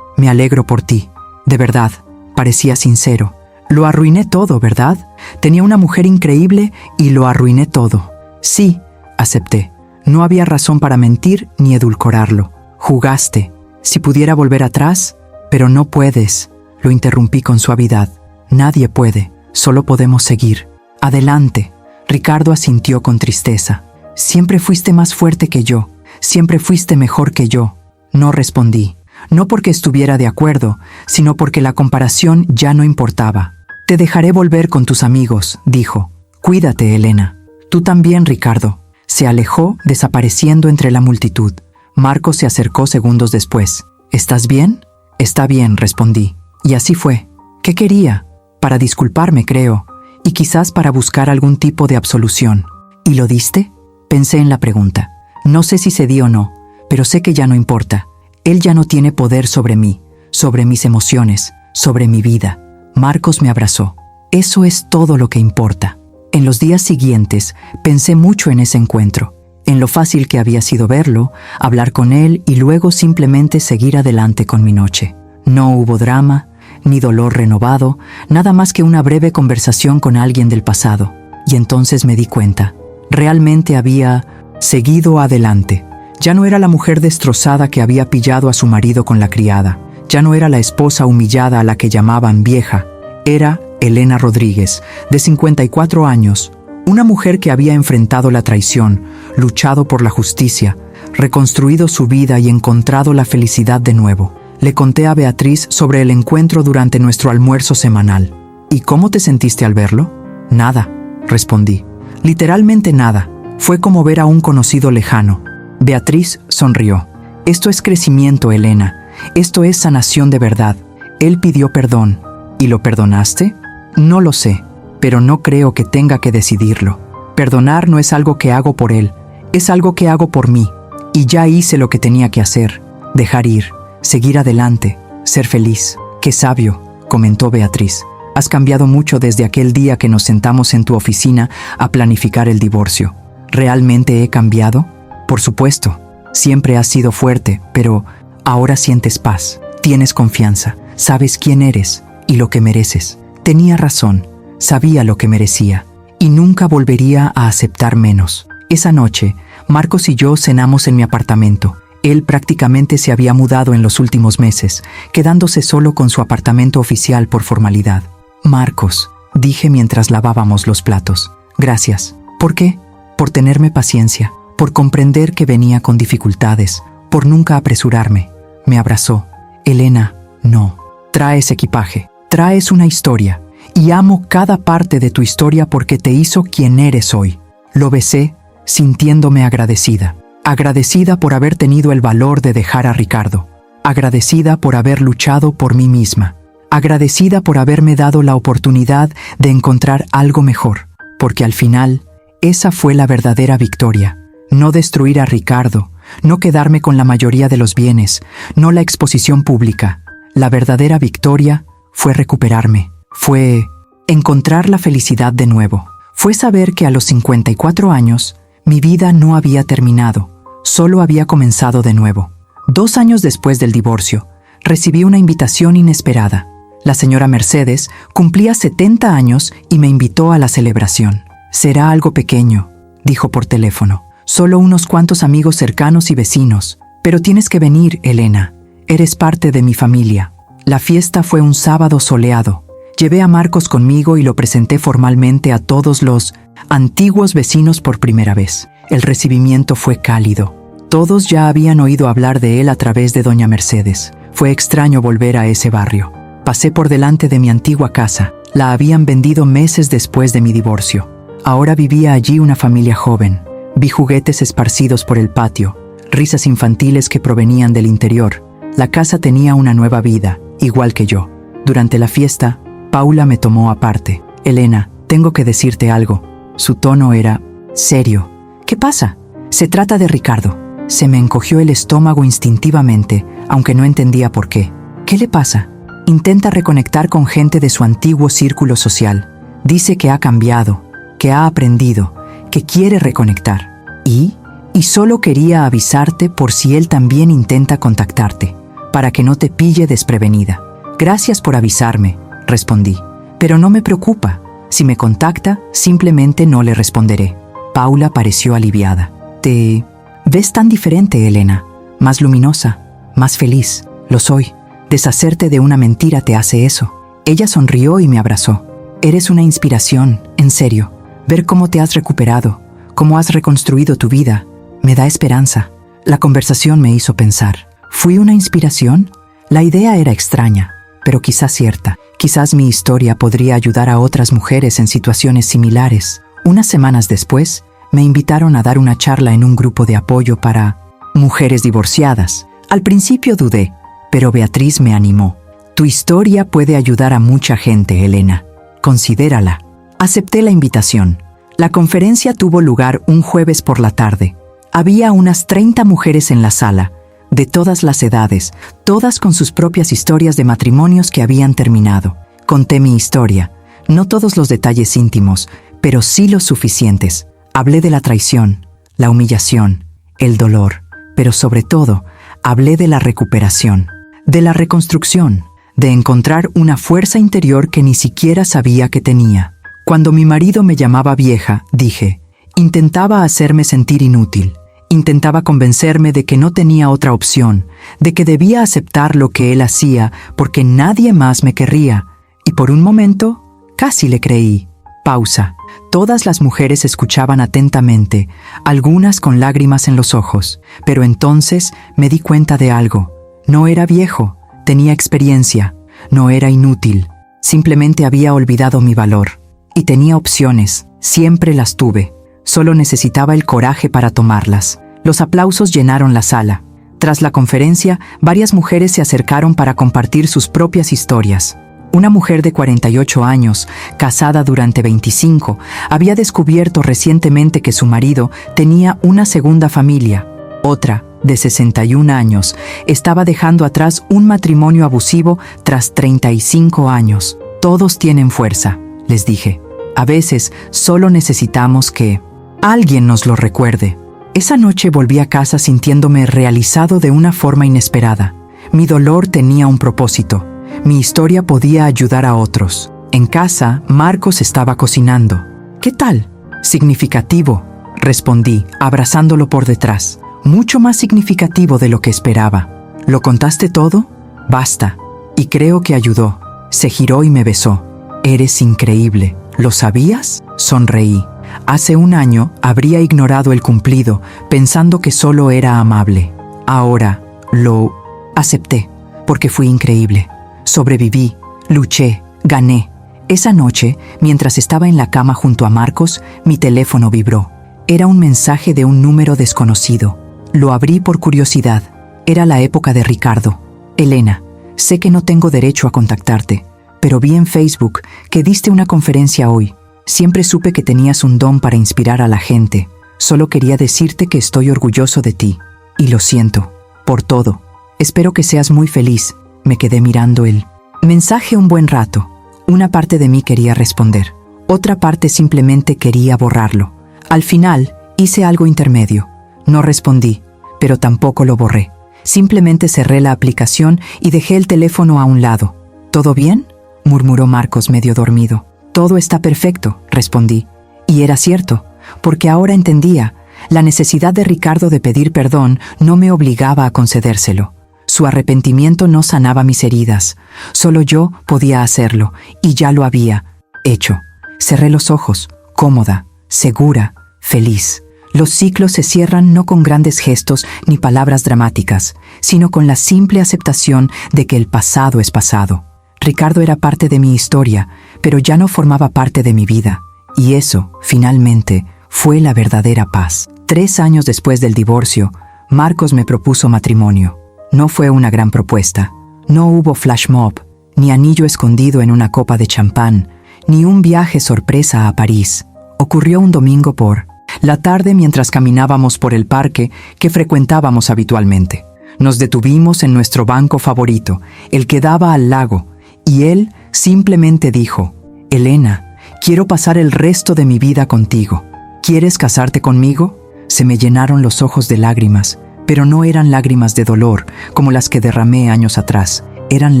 Me alegro por ti. De verdad, parecía sincero. Lo arruiné todo, ¿verdad? Tenía una mujer increíble y lo arruiné todo. Sí, acepté. No había razón para mentir ni edulcorarlo. Jugaste. Si pudiera volver atrás, pero no puedes. Lo interrumpí con suavidad. Nadie puede, solo podemos seguir. Adelante. Ricardo asintió con tristeza. Siempre fuiste más fuerte que yo. Siempre fuiste mejor que yo. No respondí. No porque estuviera de acuerdo, sino porque la comparación ya no importaba. Te dejaré volver con tus amigos, dijo. Cuídate, Elena. Tú también, Ricardo. Se alejó, desapareciendo entre la multitud. Marcos se acercó segundos después. ¿Estás bien? Está bien, respondí. Y así fue. ¿Qué quería? Para disculparme, creo. Y quizás para buscar algún tipo de absolución. ¿Y lo diste? Pensé en la pregunta. No sé si cedí o no, pero sé que ya no importa. Él ya no tiene poder sobre mí, sobre mis emociones, sobre mi vida. Marcos me abrazó. Eso es todo lo que importa. En los días siguientes pensé mucho en ese encuentro, en lo fácil que había sido verlo, hablar con él y luego simplemente seguir adelante con mi noche. No hubo drama, ni dolor renovado, nada más que una breve conversación con alguien del pasado. Y entonces me di cuenta. Realmente había seguido adelante. Ya no era la mujer destrozada que había pillado a su marido con la criada. Ya no era la esposa humillada a la que llamaban vieja. Era Elena Rodríguez, de 54 años, una mujer que había enfrentado la traición, luchado por la justicia, reconstruido su vida y encontrado la felicidad de nuevo. Le conté a Beatriz sobre el encuentro durante nuestro almuerzo semanal. ¿Y cómo te sentiste al verlo? Nada, respondí. Literalmente nada. Fue como ver a un conocido lejano. Beatriz sonrió. Esto es crecimiento, Elena. Esto es sanación de verdad. Él pidió perdón. ¿Y lo perdonaste? No lo sé, pero no creo que tenga que decidirlo. Perdonar no es algo que hago por él, es algo que hago por mí. Y ya hice lo que tenía que hacer. Dejar ir, seguir adelante, ser feliz. Qué sabio, comentó Beatriz. Has cambiado mucho desde aquel día que nos sentamos en tu oficina a planificar el divorcio. ¿Realmente he cambiado? Por supuesto. Siempre has sido fuerte, pero ahora sientes paz, tienes confianza, sabes quién eres y lo que mereces. Tenía razón, sabía lo que merecía y nunca volvería a aceptar menos. Esa noche, Marcos y yo cenamos en mi apartamento. Él prácticamente se había mudado en los últimos meses, quedándose solo con su apartamento oficial por formalidad. Marcos, dije mientras lavábamos los platos. Gracias. ¿Por qué? Por tenerme paciencia, por comprender que venía con dificultades, por nunca apresurarme. Me abrazó. Elena, no. Traes equipaje, traes una historia, y amo cada parte de tu historia porque te hizo quien eres hoy. Lo besé, sintiéndome agradecida. Agradecida por haber tenido el valor de dejar a Ricardo. Agradecida por haber luchado por mí misma. Agradecida por haberme dado la oportunidad de encontrar algo mejor. Porque al final, esa fue la verdadera victoria. No destruir a Ricardo, no quedarme con la mayoría de los bienes, no la exposición pública. La verdadera victoria fue recuperarme. Fue encontrar la felicidad de nuevo. Fue saber que a los 54 años, mi vida no había terminado, solo había comenzado de nuevo. 2 años después del divorcio, recibí una invitación inesperada. La señora Mercedes cumplía 70 años y me invitó a la celebración. «Será algo pequeño», dijo por teléfono. «Solo unos cuantos amigos cercanos y vecinos. Pero tienes que venir, Elena. Eres parte de mi familia». La fiesta fue un sábado soleado. Llevé a Marcos conmigo y lo presenté formalmente a todos los antiguos vecinos por primera vez. El recibimiento fue cálido. Todos ya habían oído hablar de él a través de doña Mercedes. Fue extraño volver a ese barrio. Pasé por delante de mi antigua casa. La habían vendido meses después de mi divorcio. Ahora vivía allí una familia joven. Vi juguetes esparcidos por el patio, risas infantiles que provenían del interior. La casa tenía una nueva vida, igual que yo. Durante la fiesta, Paula me tomó aparte. «Elena, tengo que decirte algo». Su tono era serio. «¿Qué pasa?» «Se trata de Ricardo». Se me encogió el estómago instintivamente, aunque no entendía por qué. «¿Qué le pasa?» «Intenta reconectar con gente de su antiguo círculo social. Dice que ha cambiado, que ha aprendido, que quiere reconectar. Y solo quería avisarte por si él también intenta contactarte, para que no te pille desprevenida». «Gracias por avisarme», respondí. «Pero no me preocupa. Si me contacta, simplemente no le responderé». Paula pareció aliviada. «Te ves tan diferente, Elena. Más luminosa, más feliz. Lo soy. Deshacerte de una mentira te hace eso». Ella sonrió y me abrazó. «Eres una inspiración, en serio. Ver cómo te has recuperado, cómo has reconstruido tu vida, me da esperanza». La conversación me hizo pensar. ¿Fui una inspiración? La idea era extraña, pero quizás cierta. Quizás mi historia podría ayudar a otras mujeres en situaciones similares. Unas semanas después, me invitaron a dar una charla en un grupo de apoyo para mujeres divorciadas. Al principio dudé, pero Beatriz me animó. «Tu historia puede ayudar a mucha gente, Elena. Considérala». Acepté la invitación. La conferencia tuvo lugar un jueves por la tarde. Había unas 30 mujeres en la sala, de todas las edades, todas con sus propias historias de matrimonios que habían terminado. Conté mi historia, no todos los detalles íntimos, pero sí los suficientes. Hablé de la traición, la humillación, el dolor, pero sobre todo, hablé de la recuperación, de la reconstrucción, de encontrar una fuerza interior que ni siquiera sabía que tenía. Cuando mi marido me llamaba vieja, dije, intentaba hacerme sentir inútil. Intentaba convencerme de que no tenía otra opción, de que debía aceptar lo que él hacía porque nadie más me querría. Y por un momento, casi le creí. Pausa. Todas las mujeres escuchaban atentamente, algunas con lágrimas en los ojos. Pero entonces me di cuenta de algo. No era viejo, tenía experiencia. No era inútil. Simplemente había olvidado mi valor. Y tenía opciones. Siempre las tuve. Solo necesitaba el coraje para tomarlas. Los aplausos llenaron la sala. Tras la conferencia, varias mujeres se acercaron para compartir sus propias historias. Una mujer de 48 años, casada durante 25, había descubierto recientemente que su marido tenía una segunda familia. Otra, de 61 años, estaba dejando atrás un matrimonio abusivo tras 35 años. «Todos tienen fuerza», les dije. «A veces solo necesitamos que alguien nos lo recuerde». Esa noche volví a casa sintiéndome realizado de una forma inesperada. Mi dolor tenía un propósito. Mi historia podía ayudar a otros. En casa, Marcos estaba cocinando. «¿Qué tal?» «Significativo», respondí, abrazándolo por detrás. «Mucho más significativo de lo que esperaba». «¿Lo contaste todo?» «Basta». Y creo que ayudó. Se giró y me besó. «Eres increíble. ¿Lo sabías?» Sonreí. Hace un año habría ignorado el cumplido, pensando que solo era amable. Ahora lo acepté, porque fui increíble. Sobreviví, luché, gané. Esa noche, mientras estaba en la cama junto a Marcos, mi teléfono vibró. Era un mensaje de un número desconocido. Lo abrí por curiosidad. Era la época de Ricardo. Elena, sé que no tengo derecho a contactarte, pero vi en Facebook que diste una conferencia hoy. Siempre supe que tenías un don para inspirar a la gente. Solo quería decirte que estoy orgulloso de ti. Y lo siento, por todo. Espero que seas muy feliz. Me quedé mirando el mensaje un buen rato. Una parte de mí quería responder. Otra parte simplemente quería borrarlo. Al final, hice algo intermedio. No respondí, pero tampoco lo borré. Simplemente cerré la aplicación y dejé el teléfono a un lado. ¿Todo bien?, murmuró Marcos medio dormido. Todo está perfecto, respondí. Y era cierto, porque ahora entendía. La necesidad de Ricardo de pedir perdón no me obligaba a concedérselo. Su arrepentimiento no sanaba mis heridas. Solo yo podía hacerlo, y ya lo había hecho. Cerré los ojos, cómoda, segura, feliz. Los ciclos se cierran no con grandes gestos ni palabras dramáticas, sino con la simple aceptación de que el pasado es pasado. Ricardo era parte de mi historia, pero ya no formaba parte de mi vida. Y eso, finalmente, fue la verdadera paz. 3 años después del divorcio, Marcos me propuso matrimonio. No fue una gran propuesta. No hubo flash mob, ni anillo escondido en una copa de champán, ni un viaje sorpresa a París. Ocurrió un domingo por la tarde mientras caminábamos por el parque que frecuentábamos habitualmente. Nos detuvimos en nuestro banco favorito, el que daba al lago, y él simplemente dijo: «Elena, quiero pasar el resto de mi vida contigo. ¿Quieres casarte conmigo?». Se me llenaron los ojos de lágrimas, pero no eran lágrimas de dolor como las que derramé años atrás. Eran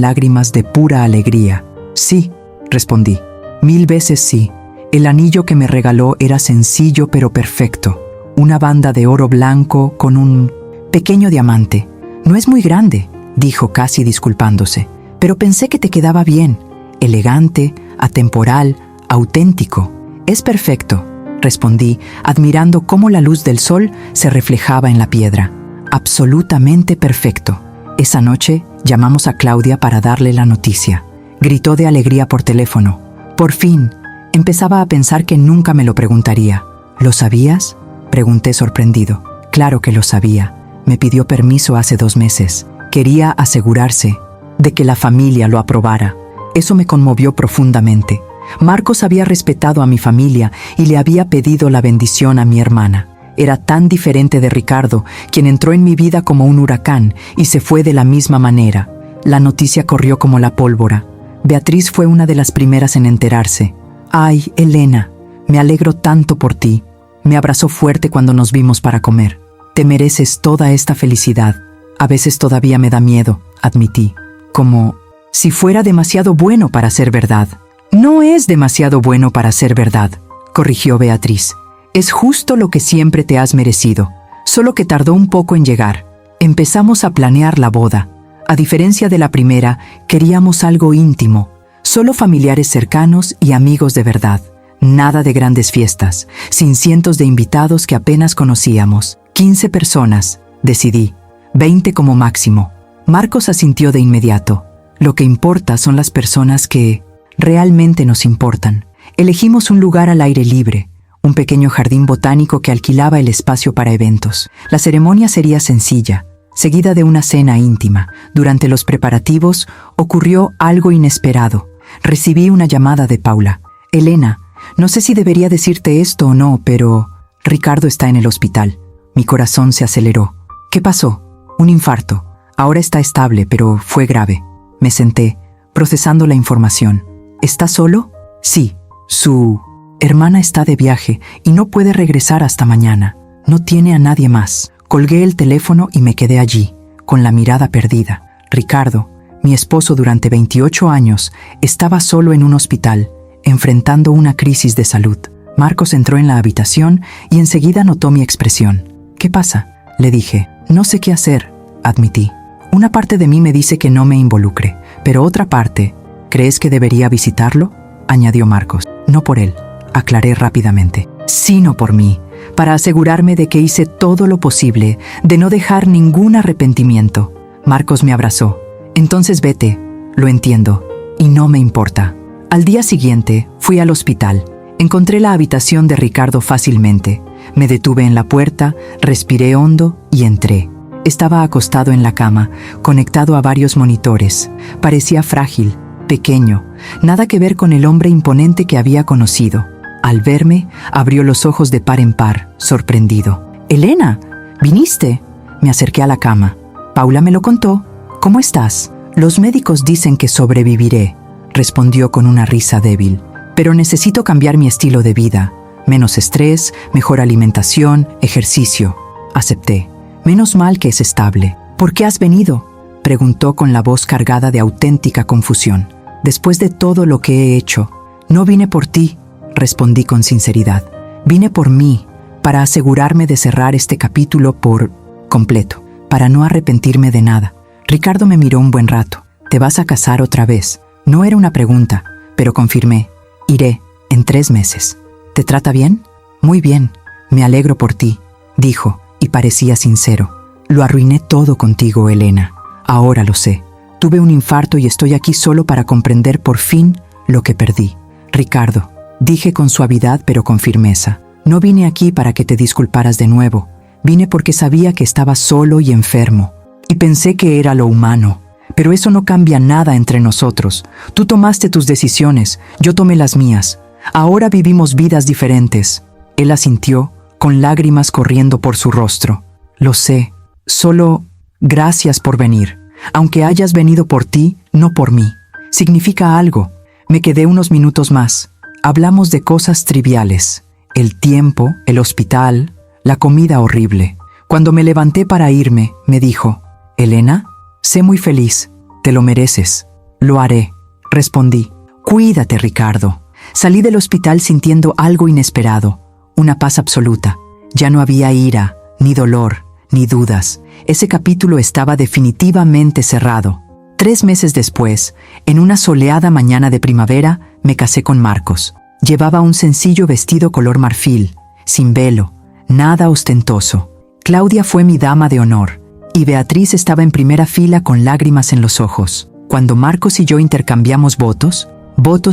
lágrimas de pura alegría. «Sí», respondí. «1000 veces sí». El anillo que me regaló era sencillo pero perfecto. Una banda de oro blanco con un pequeño diamante. «No es muy grande», dijo casi disculpándose, «pero pensé que te quedaba bien. Elegante, atemporal, auténtico». «Es perfecto», respondí, admirando cómo la luz del sol se reflejaba en la piedra. «Absolutamente perfecto». Esa noche llamamos a Claudia para darle la noticia. Gritó de alegría por teléfono. «Por fin». Empezaba a pensar que nunca me lo preguntaría. «¿Lo sabías?», pregunté sorprendido. Claro que lo sabía. Me pidió permiso hace 2 meses. Quería asegurarse de que la familia lo aprobara. Eso me conmovió profundamente. Marcos había respetado a mi familia y le había pedido la bendición a mi hermana. Era tan diferente de Ricardo, quien entró en mi vida como un huracán y se fue de la misma manera. La noticia corrió como la pólvora. Beatriz fue una de las primeras en enterarse. «Ay, Elena, me alegro tanto por ti». Me abrazó fuerte cuando nos vimos para comer. «Te mereces toda esta felicidad. A veces todavía me da miedo», admití. «Como si fuera demasiado bueno para ser verdad». «No es demasiado bueno para ser verdad», corrigió Beatriz. «Es justo lo que siempre te has merecido, solo que tardó un poco en llegar». Empezamos a planear la boda. A diferencia de la primera, queríamos algo íntimo. Solo familiares cercanos y amigos de verdad. Nada de grandes fiestas, sin cientos de invitados que apenas conocíamos. 15 personas, decidí. 20 como máximo. Marcos asintió de inmediato. Lo que importa son las personas que realmente nos importan. Elegimos un lugar al aire libre, un pequeño jardín botánico que alquilaba el espacio para eventos. La ceremonia sería sencilla, seguida de una cena íntima. Durante los preparativos ocurrió algo inesperado. Recibí una llamada de Paula. «Elena, no sé si debería decirte esto o no, pero Ricardo está en el hospital». Mi corazón se aceleró. «¿Qué pasó?». «Un infarto. Ahora está estable, pero fue grave». Me senté, procesando la información. «¿Está solo?». «Sí. Su hermana está de viaje y no puede regresar hasta mañana. No tiene a nadie más». Colgué el teléfono y me quedé allí, con la mirada perdida. Ricardo, mi esposo durante 28 años, estaba solo en un hospital, enfrentando una crisis de salud. Marcos entró en la habitación y enseguida notó mi expresión. «¿Qué pasa?», le dije. «No sé qué hacer», admití. «Una parte de mí me dice que no me involucre, pero otra parte, ¿crees que debería visitarlo?», añadió Marcos. «No por él», aclaré rápidamente, «sino por mí, para asegurarme de que hice todo lo posible, de no dejar ningún arrepentimiento». Marcos me abrazó. «Entonces vete, lo entiendo, y no me importa». Al día siguiente, fui al hospital. Encontré la habitación de Ricardo fácilmente. Me detuve en la puerta, respiré hondo y entré. Estaba acostado en la cama, conectado a varios monitores. Parecía frágil, pequeño, nada que ver con el hombre imponente que había conocido. Al verme, abrió los ojos de par en par, sorprendido. «Elena, ¿viniste?» Me acerqué a la cama. «Paula me lo contó. ¿Cómo estás?» «Los médicos dicen que sobreviviré», respondió con una risa débil. «Pero necesito cambiar mi estilo de vida. Menos estrés, mejor alimentación, ejercicio». Acepté. «Menos mal que es estable». «¿Por qué has venido?», preguntó con la voz cargada de auténtica confusión. «Después de todo lo que he hecho, no vine por ti», respondí con sinceridad. «Vine por mí, para asegurarme de cerrar este capítulo por completo, para no arrepentirme de nada». Ricardo me miró un buen rato. «¿Te vas a casar otra vez?». No era una pregunta, pero confirmé. «Iré, en 3 meses». «¿Te trata bien?». «Muy bien, me alegro por ti», dijo, y parecía sincero. «Lo arruiné todo contigo, Elena. Ahora lo sé. Tuve un infarto y estoy aquí solo para comprender por fin lo que perdí». «Ricardo», dije con suavidad pero con firmeza, «no vine aquí para que te disculparas de nuevo. Vine porque sabía que estabas solo y enfermo. Y pensé que era lo humano. Pero eso no cambia nada entre nosotros. Tú tomaste tus decisiones, yo tomé las mías. Ahora vivimos vidas diferentes». Él asintió, con lágrimas corriendo por su rostro. «Lo sé. Solo gracias por venir. Aunque hayas venido por ti, no por mí. Significa algo». Me quedé unos minutos más. Hablamos de cosas triviales. El tiempo, el hospital, la comida horrible. Cuando me levanté para irme, me dijo: «Elena, sé muy feliz. Te lo mereces». «Lo haré», respondí. «Cuídate, Ricardo». Salí del hospital sintiendo algo inesperado, una paz absoluta. Ya no había ira, ni dolor, ni dudas. Ese capítulo estaba definitivamente cerrado. 3 meses después, en una soleada mañana de primavera, me casé con Marcos. Llevaba un sencillo vestido color marfil, sin velo, nada ostentoso. Claudia fue mi dama de honor, y Beatriz estaba en primera fila con lágrimas en los ojos. Cuando Marcos y yo intercambiamos votos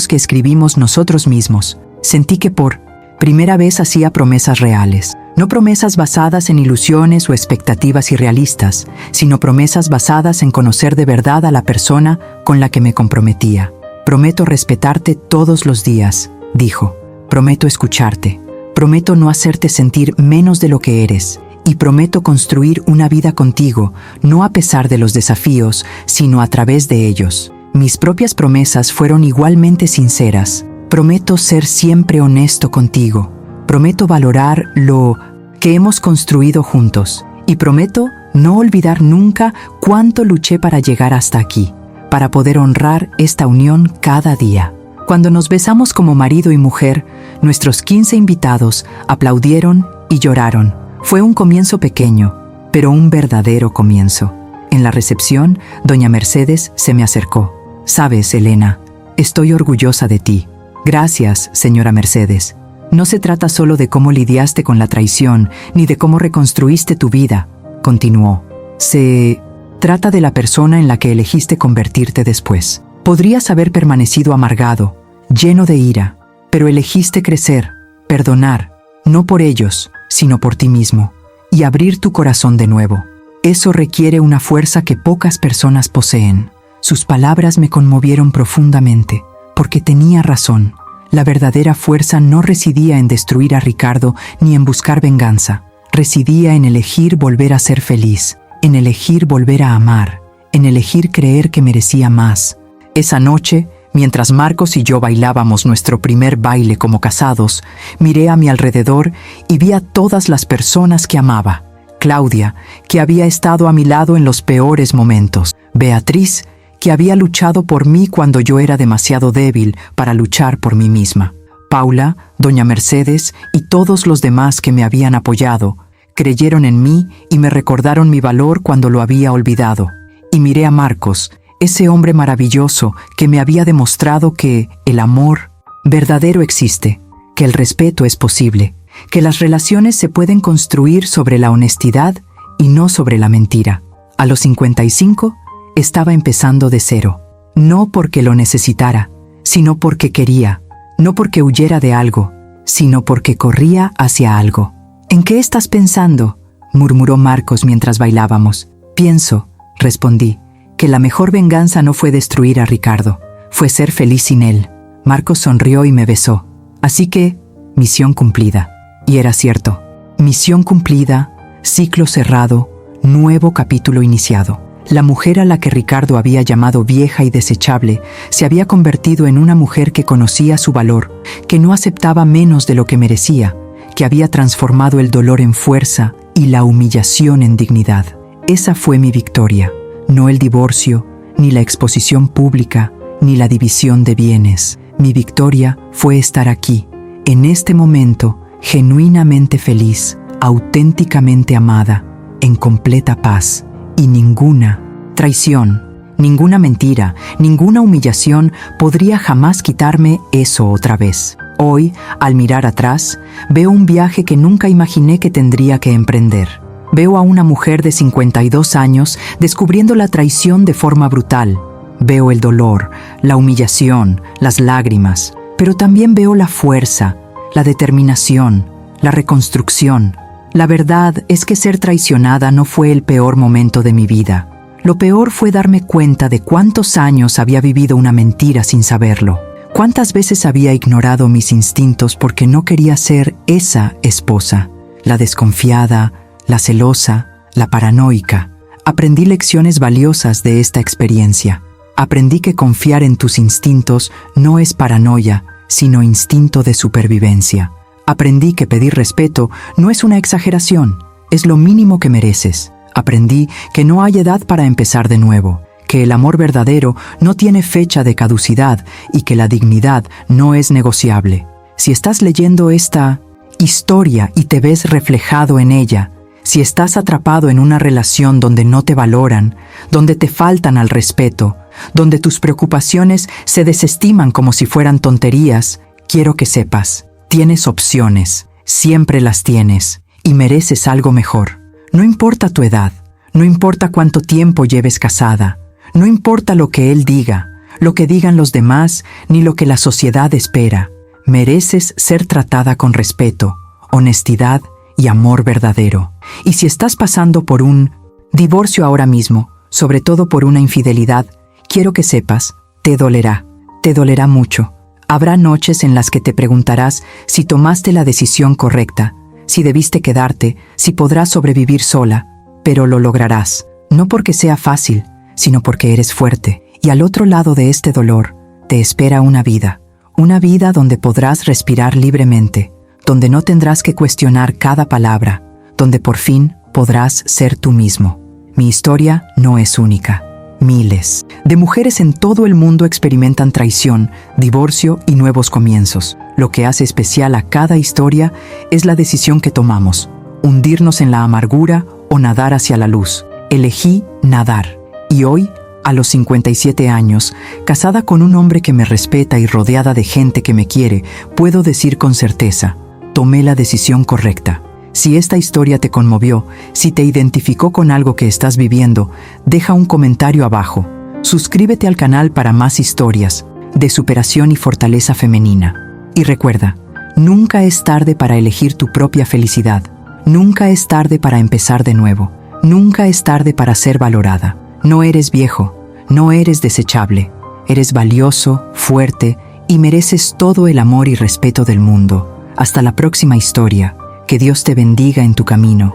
que escribimos nosotros mismos, sentí que por primera vez hacía promesas reales. No promesas basadas en ilusiones o expectativas irrealistas, sino promesas basadas en conocer de verdad a la persona con la que me comprometía. «Prometo respetarte todos los días», dijo. «Prometo escucharte. Prometo no hacerte sentir menos de lo que eres. Y prometo construir una vida contigo, no a pesar de los desafíos, sino a través de ellos». Mis propias promesas fueron igualmente sinceras. «Prometo ser siempre honesto contigo. Prometo valorar lo que hemos construido juntos. Y prometo no olvidar nunca cuánto luché para llegar hasta aquí, para poder honrar esta unión cada día». Cuando nos besamos como marido y mujer, nuestros 15 invitados aplaudieron y lloraron. Fue un comienzo pequeño, pero un verdadero comienzo. En la recepción, doña Mercedes se me acercó. «Sabes, Elena, estoy orgullosa de ti». «Gracias, señora Mercedes. No se trata solo de cómo lidiaste con la traición, ni de cómo reconstruiste tu vida», continuó. «Se trata de la persona en la que elegiste convertirte después. Podrías haber permanecido amargado, lleno de ira, pero elegiste crecer, perdonar, no por ellos, sino por ti mismo, y abrir tu corazón de nuevo. Eso requiere una fuerza que pocas personas poseen». Sus palabras me conmovieron profundamente, porque tenía razón. La verdadera fuerza no residía en destruir a Ricardo ni en buscar venganza. Residía en elegir volver a ser feliz, en elegir volver a amar, en elegir creer que merecía más. Esa noche, mientras Marcos y yo bailábamos nuestro primer baile como casados, miré a mi alrededor y vi a todas las personas que amaba. Claudia, que había estado a mi lado en los peores momentos. Beatriz, que había luchado por mí cuando yo era demasiado débil para luchar por mí misma. Paula, doña Mercedes y todos los demás que me habían apoyado, creyeron en mí y me recordaron mi valor cuando lo había olvidado. Y miré a Marcos, ese hombre maravilloso que me había demostrado que el amor verdadero existe, que el respeto es posible, que las relaciones se pueden construir sobre la honestidad y no sobre la mentira. A los 55, estaba empezando de cero, no porque lo necesitara, sino porque quería. no porque huyera de algo, sino porque corría hacia algo. ¿En qué estás pensando?, murmuró Marcos mientras bailábamos. Pienso, respondí, que la mejor venganza no fue destruir a Ricardo, fue ser feliz sin él. Marcos sonrió y me besó. Así que, misión cumplida. Y era cierto. Misión cumplida, ciclo cerrado, nuevo capítulo iniciado. La mujer a la que Ricardo había llamado vieja y desechable se había convertido en una mujer que conocía su valor, que no aceptaba menos de lo que merecía, que había transformado el dolor en fuerza y la humillación en dignidad. Esa fue mi victoria, no el divorcio, ni la exposición pública, ni la división de bienes. Mi victoria fue estar aquí, en este momento, genuinamente feliz, auténticamente amada, en completa paz. Y ninguna traición, ninguna mentira, ninguna humillación podría jamás quitarme eso otra vez. Hoy, al mirar atrás, veo un viaje que nunca imaginé que tendría que emprender. Veo a una mujer de 52 años descubriendo la traición de forma brutal. Veo el dolor, la humillación, las lágrimas, pero también veo la fuerza, la determinación, la reconstrucción. La verdad es que ser traicionada no fue el peor momento de mi vida. Lo peor fue darme cuenta de cuántos años había vivido una mentira sin saberlo. Cuántas veces había ignorado mis instintos porque no quería ser esa esposa, la desconfiada, la celosa, la paranoica. Aprendí lecciones valiosas de esta experiencia. Aprendí que confiar en tus instintos no es paranoia, sino instinto de supervivencia. Aprendí que pedir respeto no es una exageración, es lo mínimo que mereces. Aprendí que no hay edad para empezar de nuevo, que el amor verdadero no tiene fecha de caducidad y que la dignidad no es negociable. Si estás leyendo esta historia y te ves reflejado en ella, si estás atrapado en una relación donde no te valoran, donde te faltan al respeto, donde tus preocupaciones se desestiman como si fueran tonterías, quiero que sepas. Tienes opciones, siempre las tienes, y mereces algo mejor. No importa tu edad, no importa cuánto tiempo lleves casada, no importa lo que él diga, lo que digan los demás, ni lo que la sociedad espera. Mereces ser tratada con respeto, honestidad y amor verdadero. Y si estás pasando por un divorcio ahora mismo, sobre todo por una infidelidad, quiero que sepas, te dolerá mucho. Habrá noches en las que te preguntarás si tomaste la decisión correcta, si debiste quedarte, si podrás sobrevivir sola, pero lo lograrás, no porque sea fácil, sino porque eres fuerte. Y al otro lado de este dolor, te espera una vida donde podrás respirar libremente, donde no tendrás que cuestionar cada palabra, donde por fin podrás ser tú mismo. Mi historia no es única. Miles de mujeres en todo el mundo experimentan traición, divorcio y nuevos comienzos. Lo que hace especial a cada historia es la decisión que tomamos: hundirnos en la amargura o nadar hacia la luz. Elegí nadar. Y hoy, a los 57 años, casada con un hombre que me respeta y rodeada de gente que me quiere, puedo decir con certeza: tomé la decisión correcta. Si esta historia te conmovió, si te identificó con algo que estás viviendo, deja un comentario abajo. Suscríbete al canal para más historias de superación y fortaleza femenina. Y recuerda, nunca es tarde para elegir tu propia felicidad. Nunca es tarde para empezar de nuevo. Nunca es tarde para ser valorada. No eres viejo, no eres desechable. Eres valioso, fuerte y mereces todo el amor y respeto del mundo. Hasta la próxima historia. Que Dios te bendiga en tu camino.